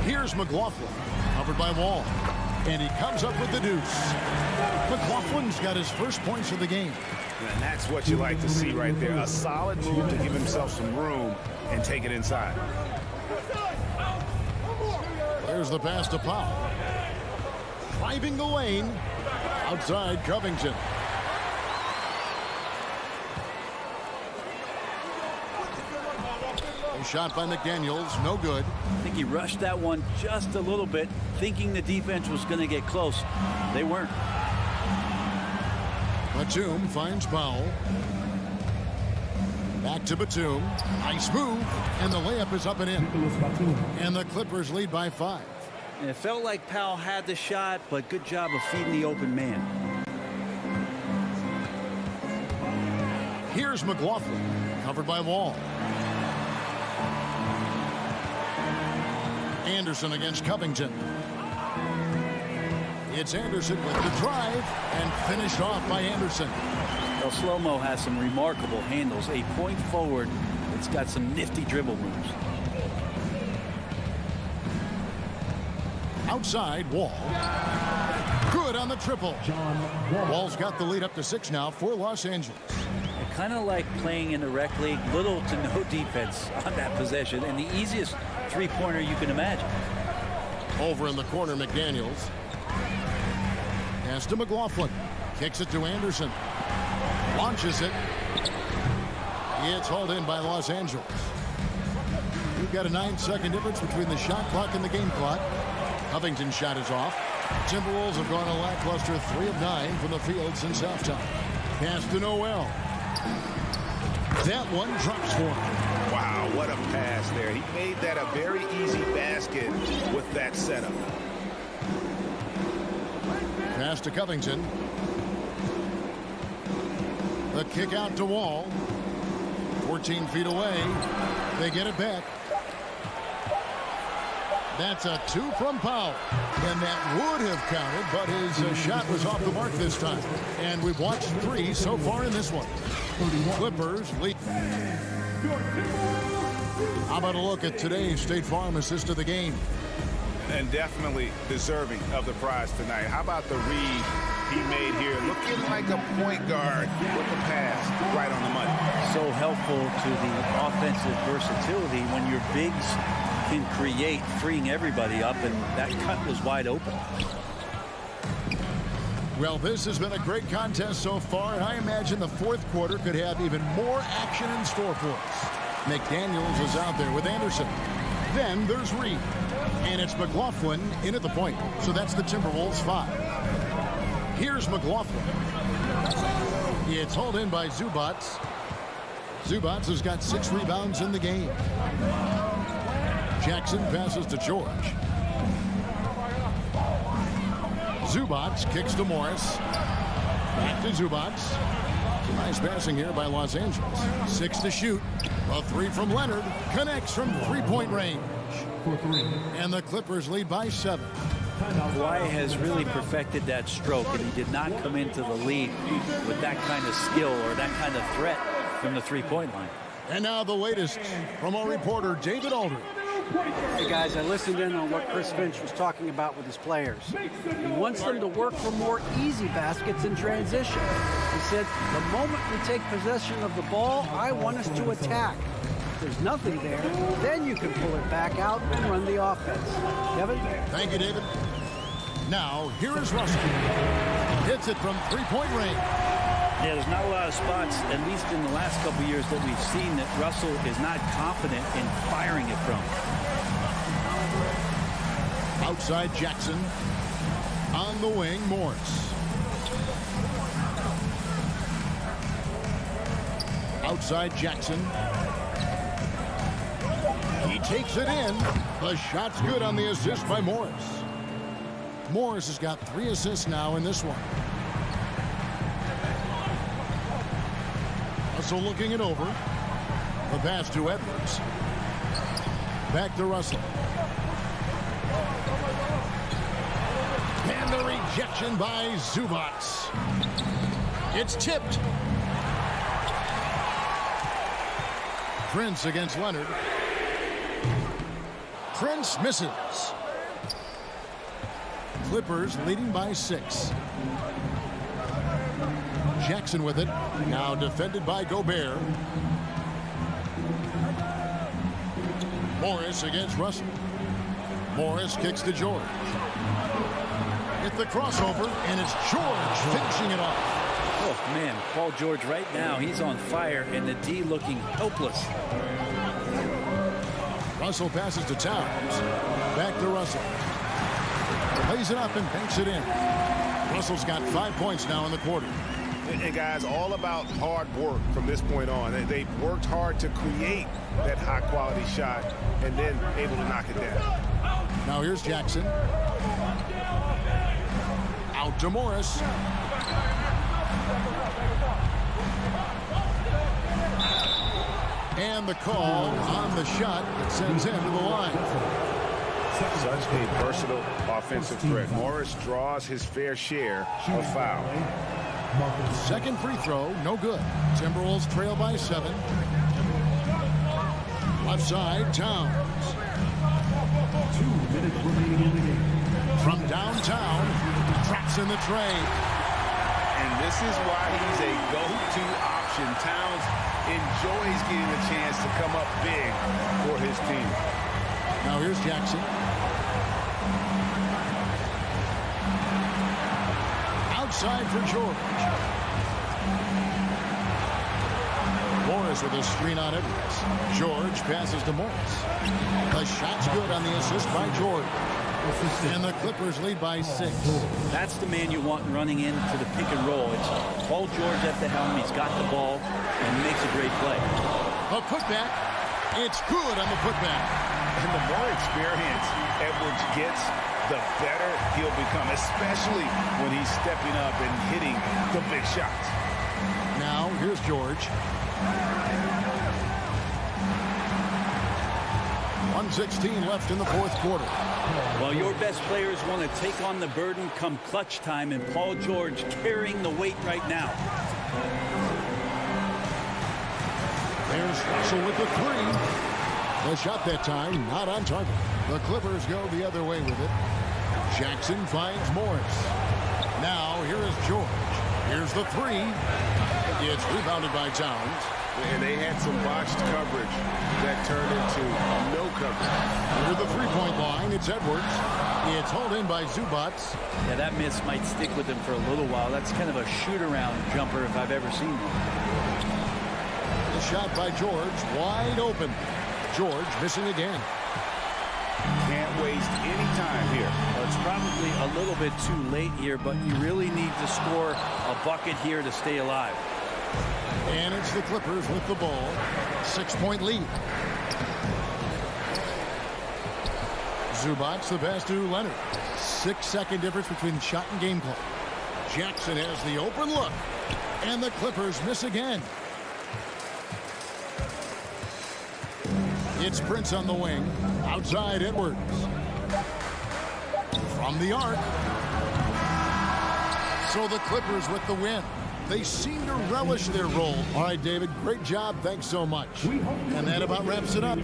Here's McLaughlin, covered by Wall. And he comes up with the deuce. McLaughlin's got his first points of the game. And that's what you like to see right there. A solid move to give himself some room and take it inside. There's the pass to Powell. Driving the lane. Outside Covington. A shot by McDaniels. No good. I think he rushed that one just a little bit, thinking the defense was going to get close. They weren't. Batum finds Powell. Back to Batum. Nice move. And the layup is up and in. And the Clippers lead by 5. And it felt like Powell had the shot, but good job of feeding the open man. Here's McLaughlin. Covered by Wall. Anderson against Covington. It's Anderson with the drive and finished off by Anderson. Well, Slow-Mo has some remarkable handles. A point forward. It's got some nifty dribble moves. Outside, Wall. Good on the triple. Wall's got the lead up to 6 now for Los Angeles. Kind of like playing in the rec league, little to no defense on that possession, and the easiest three-pointer you can imagine. Over in the corner, McDaniels. Pass to McLaughlin. Kicks it to Anderson. Launches it. It's hauled in by Los Angeles. We've got a 9-second difference between the shot clock and the game clock. Covington's shot is off. Timberwolves have gone a lackluster 3 of 9 from the field since halftime. Pass to Noel. That one drops for him. Wow, what a pass there. He made that a very easy basket with that setup. Pass to Covington. The kick out to Wall. 14 feet away. They get it back. That's a 2 from Powell. And that would have counted, but his shot was off the mark this time. And we've watched 3 so far in this one. Clippers lead. How about a look at today's State Farm assist of the game? And definitely deserving of the prize tonight. How about the read he made here? Looking like a point guard with the pass right on the money. So helpful to the offensive versatility when your bigs can create, freeing everybody up, and that cut was wide open. Well, this has been a great contest so far, and I imagine the fourth quarter could have even more action in store for us. McDaniels is out there with Anderson. Then there's Reed. And it's McLaughlin in at the point. So that's the Timberwolves 5. Here's McLaughlin. It's hauled in by Zubats. Zubats has got 6 rebounds in the game. Jackson passes to George. Zubats kicks to Morris. Back to Zubats. Nice passing here by Los Angeles. 6 to shoot. A 3 from Leonard. Connects from three-point range. And the Clippers lead by 7. Kawhi has really perfected that stroke, and he did not come into the league with that kind of skill or that kind of threat from the three-point line. And now the latest from our reporter, David Aldridge. Hey guys, I listened in on what Chris Finch was talking about with his players. He wants them to work for more easy baskets in transition. He said, the moment we take possession of the ball, I want us to attack. If there's nothing there, then you can pull it back out and run the offense. Kevin? Thank you, David. Now, here is Russell. Hits it from three-point range. Yeah, there's not a lot of spots, at least in the last couple years, that we've seen that Russell is not confident in firing it from. Outside Jackson. On the wing, Morris. Outside Jackson. He takes it in. The shot's good on the assist by Morris. Morris has got 3 assists now in this one. Russell looking it over. The pass to Edwards. Back to Russell. And the rejection by Zubac. It's tipped. Prince against Leonard. Prince misses. Clippers leading by 6. Jackson with it. Now defended by Gobert. Morris against Russell. Morris kicks to George. Hit the crossover, and it's George finishing it off. Oh, man, Paul George right now, he's on fire, and the D looking helpless. Russell passes to Towns. Back to Russell. Lays it up and banks it in. Russell's got 5 points now in the quarter. And guys, all about hard work from this point on. They've worked hard to create that high-quality shot and then able to knock it down. Now here's Jackson. Out to Morris. And the call on the shot that sends him to the line. Such a versatile offensive threat. Morris draws his fair share of fouls. Second free throw, no good. Timberwolves trail by 7. Left side, Towns. 2 minutes remaining in the game. From downtown, traps in the tray. And this is why he's a go-to option. Towns enjoys getting the chance to come up big for his team. Now here's Jackson. Outside for George. Morris with a screen on Edwards. George passes to Morris. The shot's good on the assist by George. And the Clippers lead by 6. That's the man you want running into the pick and roll. It's Paul George at the helm. He's got the ball, and he makes a great play. A putback. It's good on the putback. And the more experience Edwards gets, the better he'll become, especially when he's stepping up and hitting the big shots. Now, here's George. 1:16 left in the fourth quarter. Well, your best players want to take on the burden come clutch time, and Paul George carrying the weight right now. There's Russell with the 3. The shot that time, not on target. The Clippers go the other way with it. Jackson finds Morris. Now, here is George. Here's the 3. It's rebounded by Towns. And they had some botched coverage that turned into no coverage. Under the three-point line, it's Edwards. It's hauled in by Zubac. Yeah, that miss might stick with him for a little while. That's kind of a shoot-around jumper if I've ever seen one. The shot by George, wide open. George missing again. Can't waste any time here. Well, it's probably a little bit too late here, but you really need to score a bucket here to stay alive. And it's the Clippers with the ball. 6-point lead. Zubac, the pass to Leonard. 6-second difference between shot and game clock. Jackson has the open look. And the Clippers miss again. It's Prince on the wing. Outside Edwards. From the arc. So the Clippers with the win. They seem to relish their role. All right, David, great job. Thanks so much. And that about wraps it up.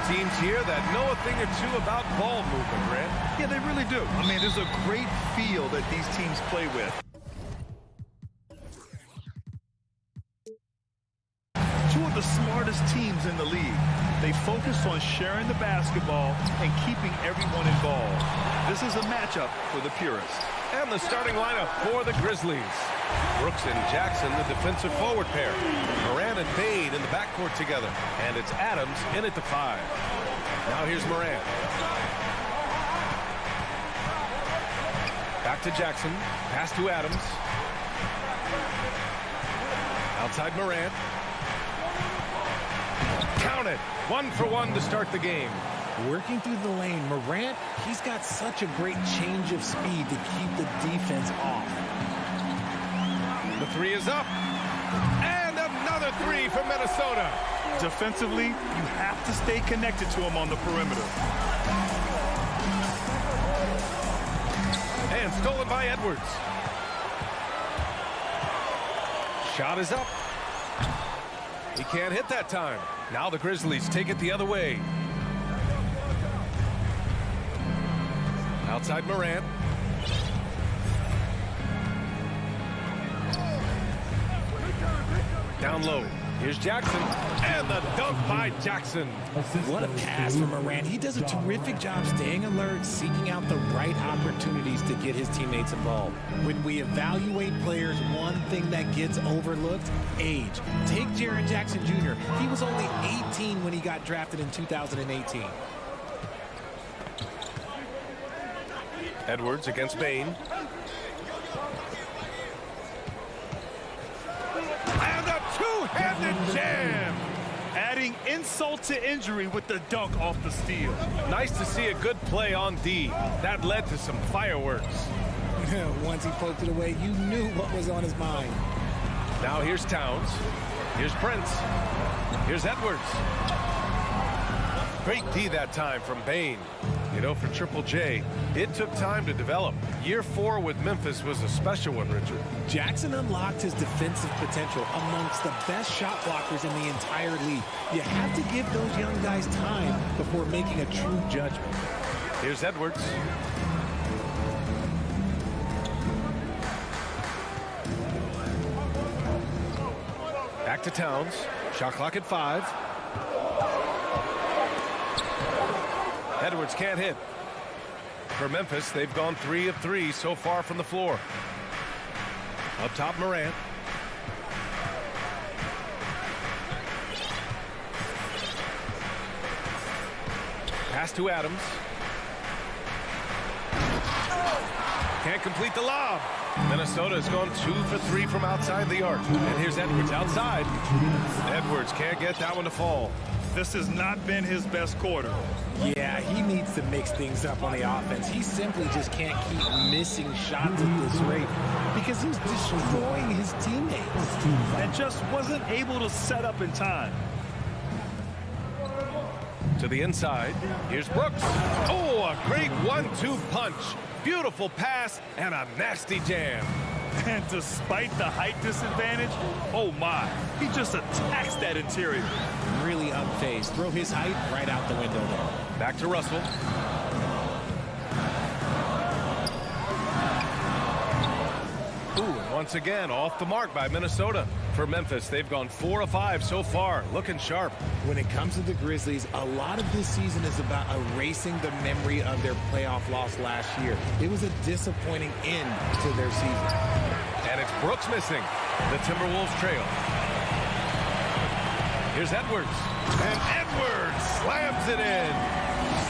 teams here that know a thing or two about ball movement, Grant. Yeah, they really do. I mean, there's a great feel that these teams play with. Two of the smartest teams in the league. They focus on sharing the basketball and keeping everyone involved. This is a matchup for the purists. And the starting lineup for the Grizzlies. Brooks and Jackson, the defensive forward pair. Moran and Bade in the backcourt together. And it's Adams in at the 5. Now here's Moran. Back to Jackson. Pass to Adams. Outside Moran. Count it. 1 for 1 to start the game. Working through the lane, Morant, he's got such a great change of speed to keep the defense off. The 3 is up. And another 3 for Minnesota. Defensively, you have to stay connected to him on the perimeter. And stolen by Edwards. Shot is up. He can't hit that time. Now the Grizzlies take it the other way. Outside Moran. Down low. Here's Jackson. And the dunk by Jackson. What a pass from Moran. He does a terrific job staying alert, seeking out the right opportunities to get his teammates involved. When we evaluate players, one thing that gets overlooked, age. Take Jaren Jackson Jr. He was only 18 when he got drafted in 2018. Edwards against Bane. And a two-handed jam. Adding insult to injury with the dunk off the steal. Nice to see a good play on D. That led to some fireworks. Once he poked it away, you knew what was on his mind. Now here's Towns. Here's Prince. Here's Edwards. Great D that time from Bane. You know, for Triple J, it took time to develop. Year 4 with Memphis was a special one, Richard. Jackson unlocked his defensive potential amongst the best shot blockers in the entire league. You have to give those young guys time before making a true judgment. Here's Edwards. Back to Towns. Shot clock at 5. Edwards can't hit. For Memphis, they've gone 3 of 3 so far from the floor. Up top, Morant. Pass to Adams. Can't complete the lob. Minnesota has gone 2 for 3 from outside the arc. And here's Edwards outside. Edwards can't get that one to fall. This has not been his best quarter. Yeah, he needs to mix things up on the offense. He simply just can't keep missing shots at this rate because he's destroying his teammates. And just wasn't able to set up in time. To the inside, here's Brooks. Oh, a great 1-2 punch. Beautiful pass and a nasty jam. And despite the height disadvantage, oh my, he just attacks that interior. Really unfazed. Throw his height right out the window there. Back to Russell. Ooh, and once again, off the mark by Minnesota. For Memphis, they've gone 4 of 5 so far, looking sharp. When it comes to the Grizzlies, a lot of this season is about erasing the memory of their playoff loss last year. It was a disappointing end to their season. And it's Brooks missing. The Timberwolves trail. Here's Edwards. And Edwards slams it in.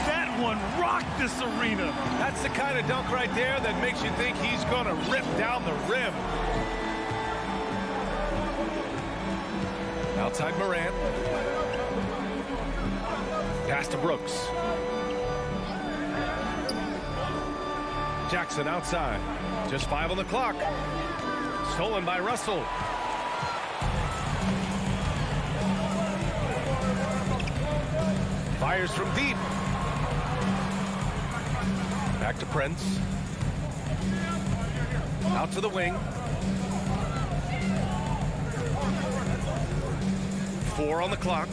That one rocked this arena. That's the kind of dunk right there that makes you think he's going to rip down the rim. Outside Morant. Pass to Brooks. Jackson outside. Just 5 on the clock. Stolen by Russell. Fires from deep. Back to Prince. Out to the wing. 4 on the clock.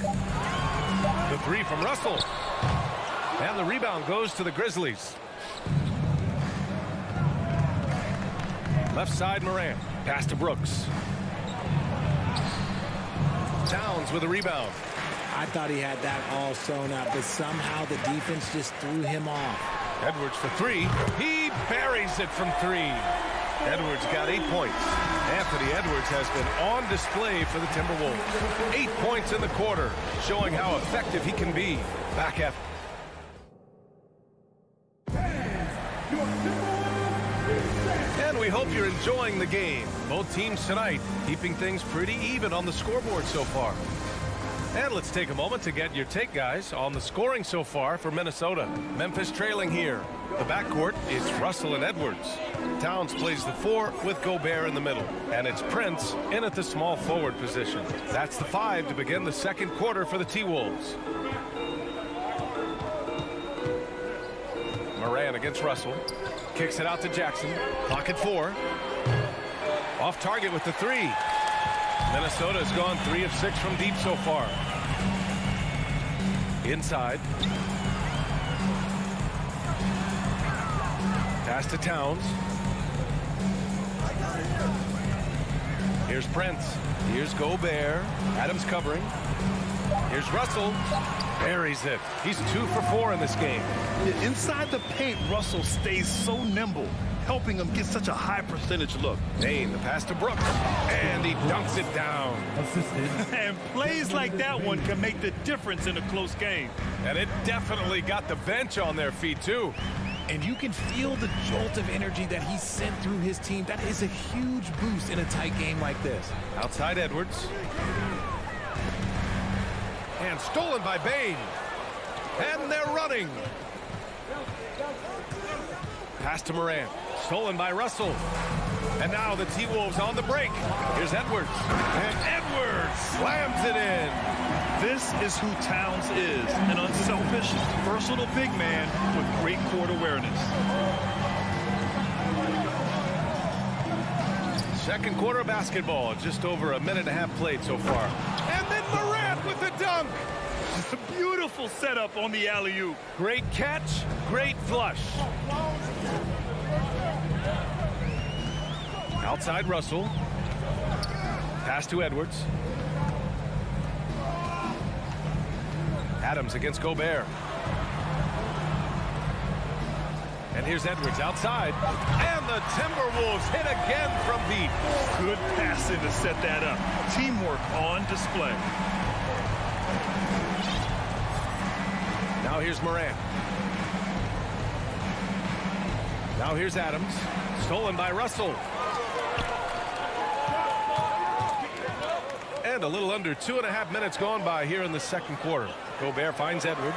The three from Russell. And the rebound goes to the Grizzlies. Left side, Morant. Pass to Brooks. Towns with a rebound. I thought he had that all sewn up, but somehow the defense just threw him off. Edwards for three. He buries it from three. Edwards got 8 points. Anthony Edwards has been on display for the Timberwolves. 8 points in the quarter, showing how effective he can be. Back at. And we hope you're enjoying the game. Both teams tonight keeping things pretty even on the scoreboard so far. And let's take a moment to get your take, guys, on the scoring so far for Minnesota. Memphis trailing here. The backcourt, it's Russell and Edwards. Towns plays the 4 with Gobert in the middle. And it's Prince in at the small forward position. That's the 5 to begin the second quarter for the T-Wolves. Moran against Russell. Kicks it out to Jackson. Clock at 4. Off target with the 3. Minnesota's gone 3 of 6 from deep so far. Inside. Pass to Towns. Here's Prince. Here's Gobert. Adams covering. Here's Russell. Buries it. He's 2 for 4 in this game. Inside the paint, Russell stays so nimble, helping him get such a high percentage look. Dane, the pass to Brooks, and he dunks it down. And plays like that one can make the difference in a close game. And it definitely got the bench on their feet, too. And you can feel the jolt of energy that he sent through his team. That is a huge boost in a tight game like this. Outside Edwards. And stolen by Bane. And they're running. Pass to Morant. Stolen by Russell. And now the T-Wolves on the break. Here's Edwards. And Edwards slams it in. This is who Towns is. An unselfish, versatile big man with great court awareness. Second quarter of basketball. Just over a minute and a half played so far. And then Morant with the dunk. Beautiful setup on the alley-oop. Great catch, great flush. Outside Russell. Pass to Edwards. Adams against Gobert. And here's Edwards outside. And the Timberwolves hit again from deep. Good passing to set that up. Teamwork on display. Now here's Morant. Now here's Adams. Stolen by Russell. And a little under 2.5 minutes gone by here in the second quarter. Gobert finds Edwards.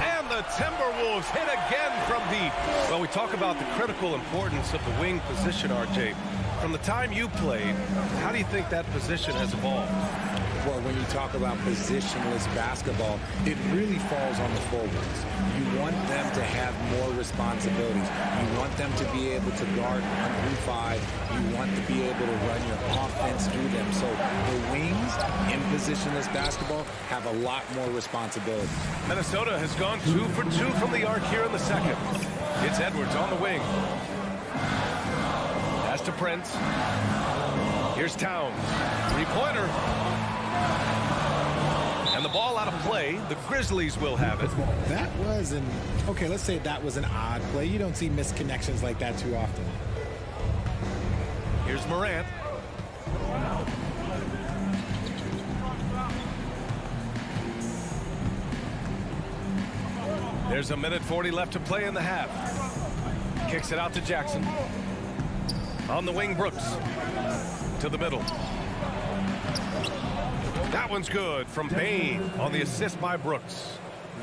And the Timberwolves hit again from deep. Well, we talk about the critical importance of the wing position, RJ. From the time you played, how do you think that position has evolved? Well, when you talk about positionless basketball, it really falls on the forwards. You want them to have more responsibilities. You want them to be able to guard 1 through 5. You want to be able to run your offense through them. So the wings in positionless basketball have a lot more responsibility. Minnesota has gone 2 for 2 from the arc here in the second. It's Edwards on the wing. Pass to Prince. Here's Towns. 3-pointer. And the ball out of play. The Grizzlies will have it. That was okay, let's say that was an odd play. You don't see missed connections like that too often. Here's Morant. There's 1:40 left to play in the half. Kicks it out to Jackson. On the wing, Brooks. To the middle. That one's good from Bane on the assist by Brooks.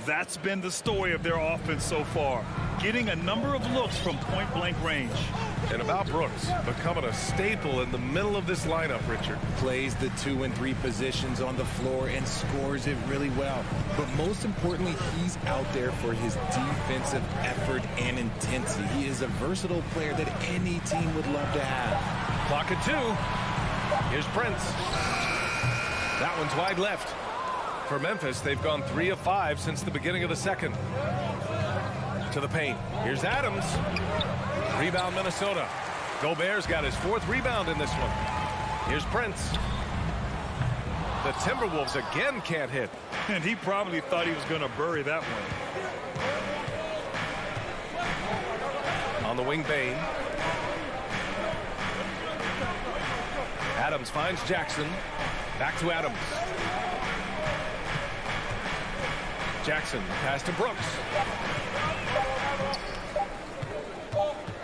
That's been the story of their offense so far, getting a number of looks from point-blank range. And about Brooks, becoming a staple in the middle of this lineup, Richard. Plays the 2 and 3 positions on the floor and scores it really well. But most importantly, he's out there for his defensive effort and intensity. He is a versatile player that any team would love to have. Clock at 2. Here's Prince. That one's wide left. For Memphis, they've gone 3 of 5 since the beginning of the second. To the paint. Here's Adams. Rebound, Minnesota. Gobert's got his 4th rebound in this one. Here's Prince. The Timberwolves again can't hit. And he probably thought he was going to bury that one. On the wing, Bain. Adams finds Jackson. Back to Adams. Jackson, pass to Brooks.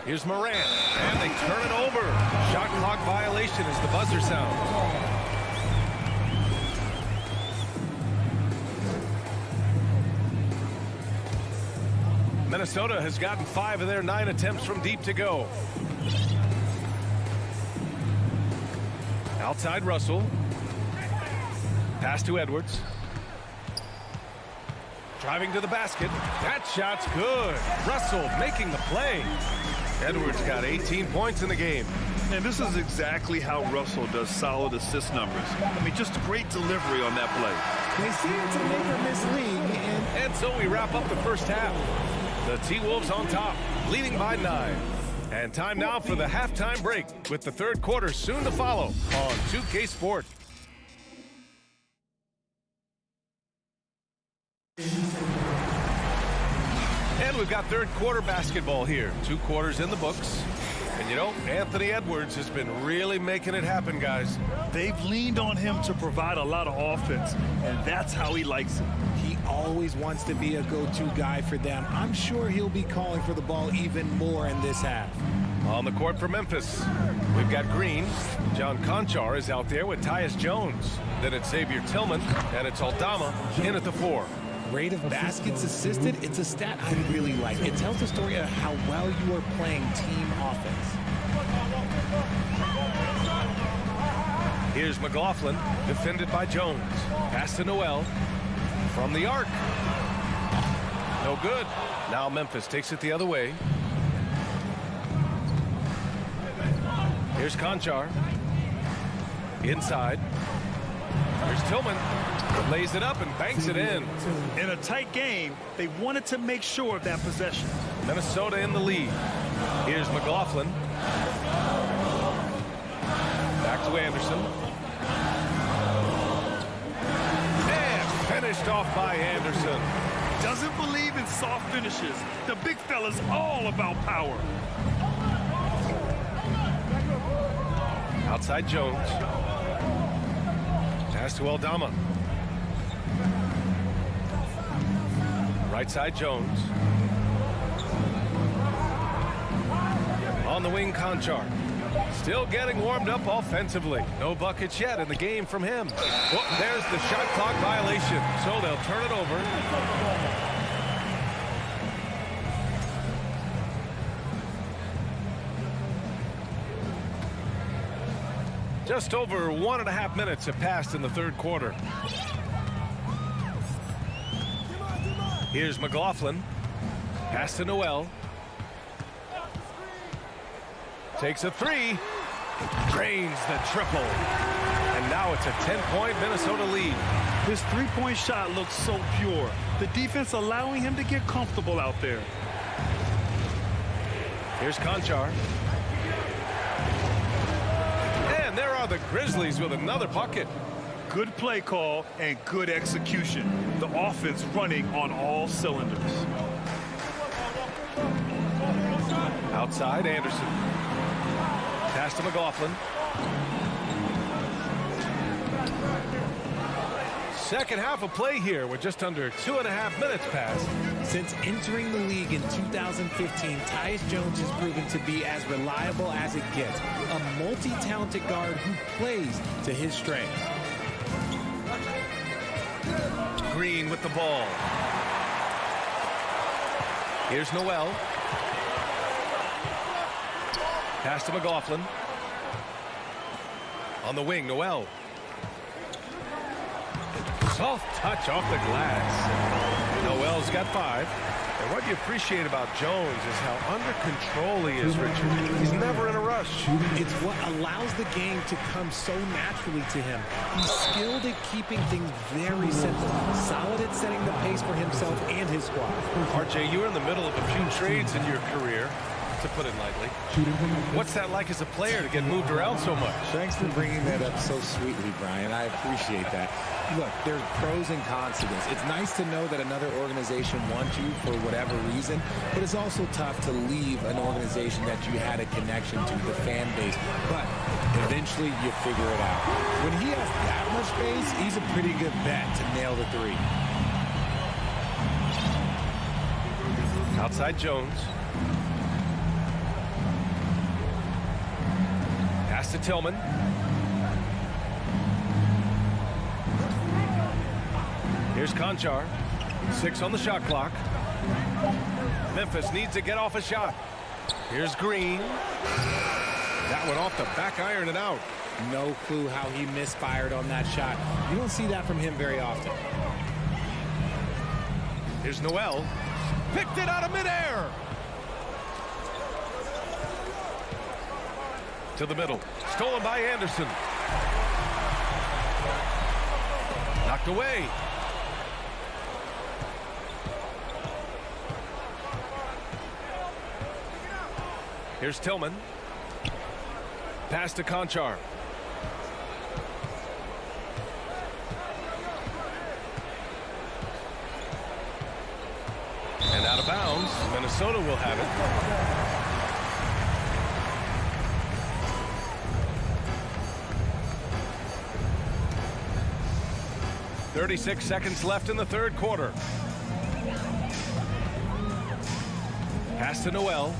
Here's Moran, and they turn it over. Shot clock violation as the buzzer sounds. Minnesota has gotten 5 of their 9 attempts from deep to go. Outside Russell. Pass to Edwards. Driving to the basket. That shot's good. Russell making the play. Edwards got 18 points in the game. And this is exactly how Russell does solid assist numbers. I mean, just great delivery on that play. They seem to make or miss league. And so we wrap up the first half. The T-Wolves on top, leading by 9. And time now for the halftime break, with the third quarter soon to follow on 2K Sport. And we've got third quarter basketball here. 2 quarters in the books. And you know, Anthony Edwards has been really making it happen, guys. They've leaned on him to provide a lot of offense, and that's how he likes it. He always wants to be a go-to guy for them. I'm sure he'll be calling for the ball even more in this half. On the court for Memphis, we've got Green. John Conchar is out there with Tyus Jones. Then it's Xavier Tillman, and it's Aldama in at the 4. Rate of baskets assisted, it's a stat I really like. It tells the story of how well you are playing team offense. Here's McLaughlin, defended by Jones. Pass to Noel from the arc. No good. Now Memphis takes it the other way. Here's Conchar. Inside. Here's Tillman. Lays it up and banks it in. In a tight game, they wanted to make sure of that possession. Minnesota in the lead. Here's McLaughlin. Back to Anderson. And finished off by Anderson. Doesn't believe in soft finishes. The big fella's all about power. Outside Jones. Pass to Aldama. Right side Jones. On the wing, Conchar. Still getting warmed up offensively. No buckets yet in the game from him. Well, there's the shot clock violation, so they'll turn it over. Just over 1.5 minutes have passed in the third quarter. Here's McLaughlin. Pass to Noel. Takes a 3. Drains the triple. And now it's a 10-point Minnesota lead. His three-point shot looks so pure. The defense allowing him to get comfortable out there. Here's Conchar. And there are the Grizzlies with another bucket. Good play call and good execution. The offense running on all cylinders. Outside, Anderson. Pass to McLaughlin. Second half of play here with just under 2.5 minutes passed. Since entering the league in 2015, Tyus Jones has proven to be as reliable as it gets. A multi-talented guard who plays to his strengths. Green with the ball. Here's Noel. Pass to McLaughlin. On the wing, Noel. Soft touch off the glass. Noel's got 5. And what you appreciate about Jones is how under control he is, Richard. He's never in a rush. It's what allows the game to come so naturally to him. He's skilled at keeping things very simple, solid at setting the pace for himself and his squad. RJ, you were in the middle of a few trades in your career, to put it lightly. What's that like as a player to get moved around so much? Thanks for bringing that up so sweetly, Brian. I appreciate that. Look, there's pros and cons to this. It's nice to know that another organization wants you for whatever reason, but it's also tough to leave an organization that you had a connection to, the fan base. But eventually you figure it out. When he has that much space, he's a pretty good bet to nail the three. Outside Jones. Pass to Tillman. Here's Conchar. 6 on the shot clock. Memphis needs to get off a shot. Here's Green. That went off the back iron and out. No clue how he misfired on that shot. You don't see that from him very often. Here's Noel. Picked it out of midair. To the middle. Stolen by Anderson. Knocked away. Here's Tillman. Pass to Conchar. And out of bounds. Minnesota will have it. 36 seconds left in the third quarter. Pass to Noel.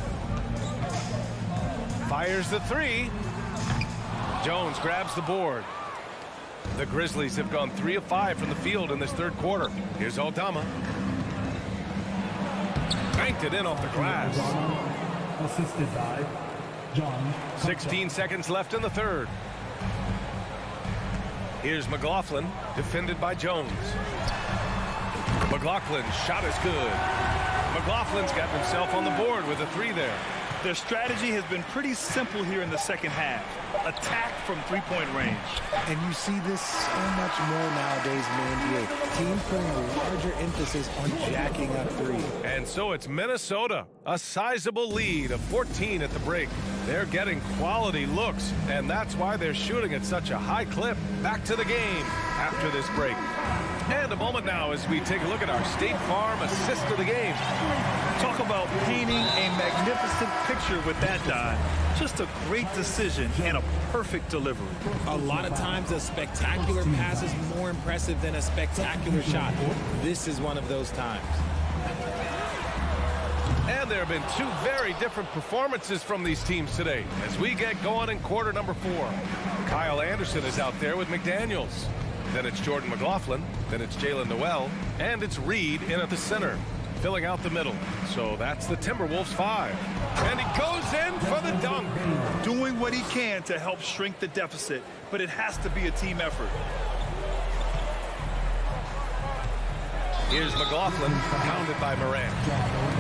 Fires the three. Jones grabs the board. The Grizzlies have gone 3 of 5 from the field in this third quarter. Here's Aldama. Banked it in off the glass. Assisted by John. 16 seconds left in the third. Here's McLaughlin, defended by Jones. McLaughlin's shot is good. McLaughlin's got himself on the board with a 3 there. Their strategy has been pretty simple here in the second half. Attack from three-point range. And you see this so much more nowadays in the NBA. Teams putting a larger emphasis on jacking up 3. And so it's Minnesota, a sizable lead of 14 at the break. They're getting quality looks, and that's why they're shooting at such a high clip. Back to the game after this break. And a moment now as we take a look at our State Farm assist of the game. Talk about painting a magnificent picture with that dive. Just a great decision and a perfect delivery. A lot of times a spectacular pass is more impressive than a spectacular shot. This is one of those times. And there have been 2 very different performances from these teams today as we get going in quarter number 4. Kyle Anderson is out there with McDaniels. Then it's Jordan McLaughlin. Then it's Jalen Noel. And it's Reed in at the center, filling out the middle. So that's the Timberwolves 5. And he goes in for the dunk. Doing what he can to help shrink the deficit, but it has to be a team effort. Here's McLaughlin, pounded by Morant.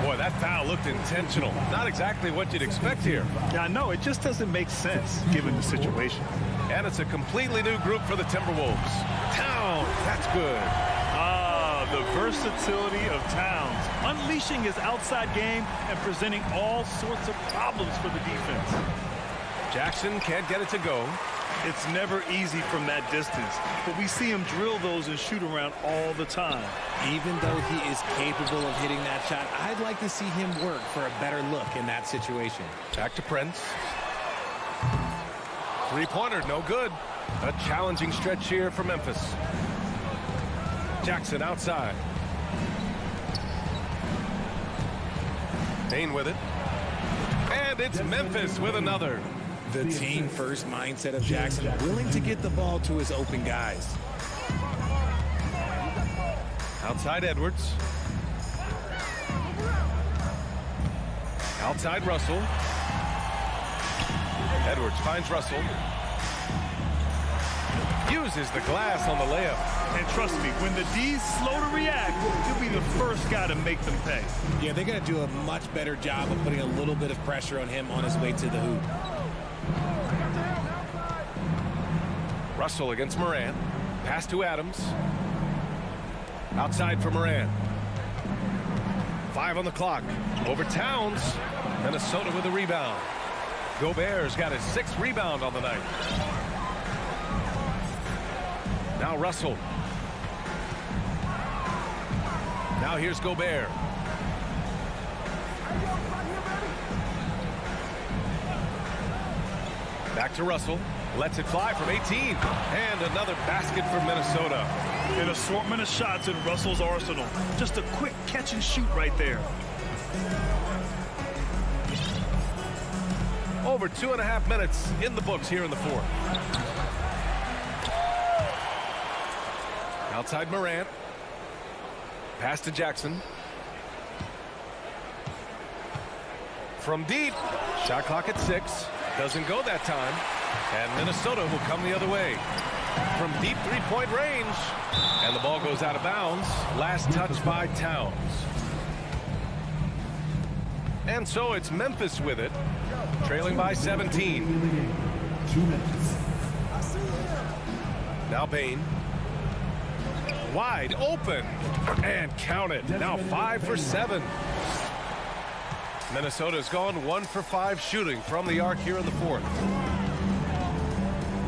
Boy, that foul looked intentional. Not exactly what you'd expect here. Yeah, I know. It just doesn't make sense given the situation. And it's a completely new group for the Timberwolves. Towns, that's good. The versatility of Towns, unleashing his outside game and presenting all sorts of problems for the defense. Jackson can't get it to go. It's never easy from that distance, but we see him drill those and shoot around all the time. Even though he is capable of hitting that shot, I'd like to see him work for a better look in that situation. Back to Prince. Three-pointer, no good. A challenging stretch here for Memphis. Jackson outside. Payne with it. And it's Memphis with another. The team-first mindset of Jackson, willing to get the ball to his open guys. Outside Edwards. Outside Russell. Edwards finds Russell. uses the glass on the layup. And trust me, when the D's slow to react, he'll be the first guy to make them pay. Yeah, they're going to do a much better job of putting a little bit of pressure on him on his way to the hoop. Russell against Moran. Pass to Adams. Outside for Moran. 5 on the clock. Over Towns. Minnesota with a rebound. Gobert's got his 6th rebound on the night. Now Russell. Now here's Gobert. Back to Russell. Lets it fly from 18. And another basket for Minnesota. An assortment of shots in Russell's arsenal. Just a quick catch and shoot right there. Over 2.5 minutes in the books here in the 4th. Outside Morant. Pass to Jackson. From deep. Shot clock at 6. Doesn't go that time. And Minnesota will come the other way. From deep 3-point range. And the ball goes out of bounds. Last touch by Towns. And so it's Memphis with it. Trailing by 17. Now Bain. Wide open. And count it. Now 5 for 7. Minnesota's gone 1 for 5 shooting from the arc here in the 4th.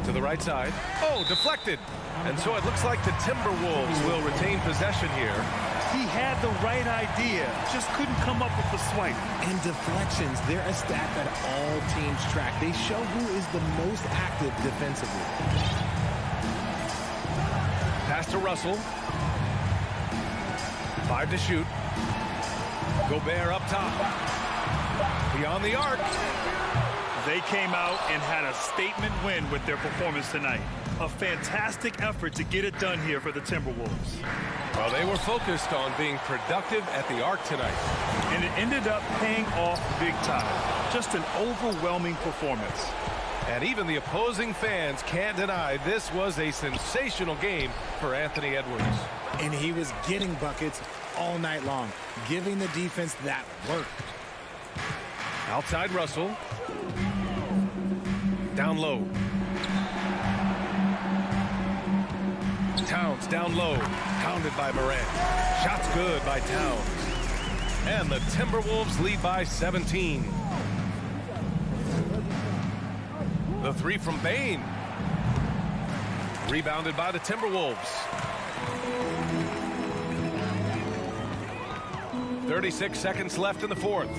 To the right side. Oh, deflected. And so it looks like the Timberwolves will retain possession here. He had the right idea, just couldn't come up with the swipe. And deflections, they're a stat that all teams track. They show who is the most active defensively. Pass to Russell. 5 to shoot. Gobert up top. Beyond the arc. They came out and had a statement win with their performance tonight. A fantastic effort to get it done here for the Timberwolves. Well, they were focused on being productive at the arc tonight. And it ended up paying off big time. Just an overwhelming performance. And even the opposing fans can't deny this was a sensational game for Anthony Edwards. And he was getting buckets all night long, giving the defense that work. Outside Russell. Down low. Towns down low. Pounded by Morant. Shots good by Towns. And the Timberwolves lead by 17. The 3 from Bain. Rebounded by the Timberwolves. 36 seconds left in the 4th.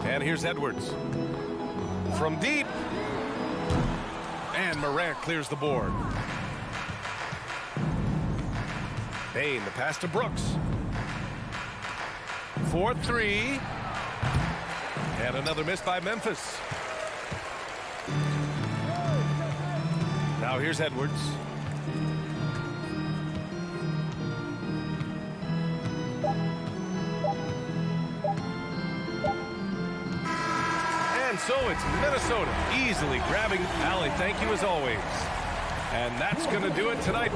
And here's Edwards. From deep. And Morant clears the board. Bain, the pass to Brooks. 4-3. And another miss by Memphis. Now here's Edwards. And so it's Minnesota easily grabbing. Allie, thank you as always. And that's going to do it tonight.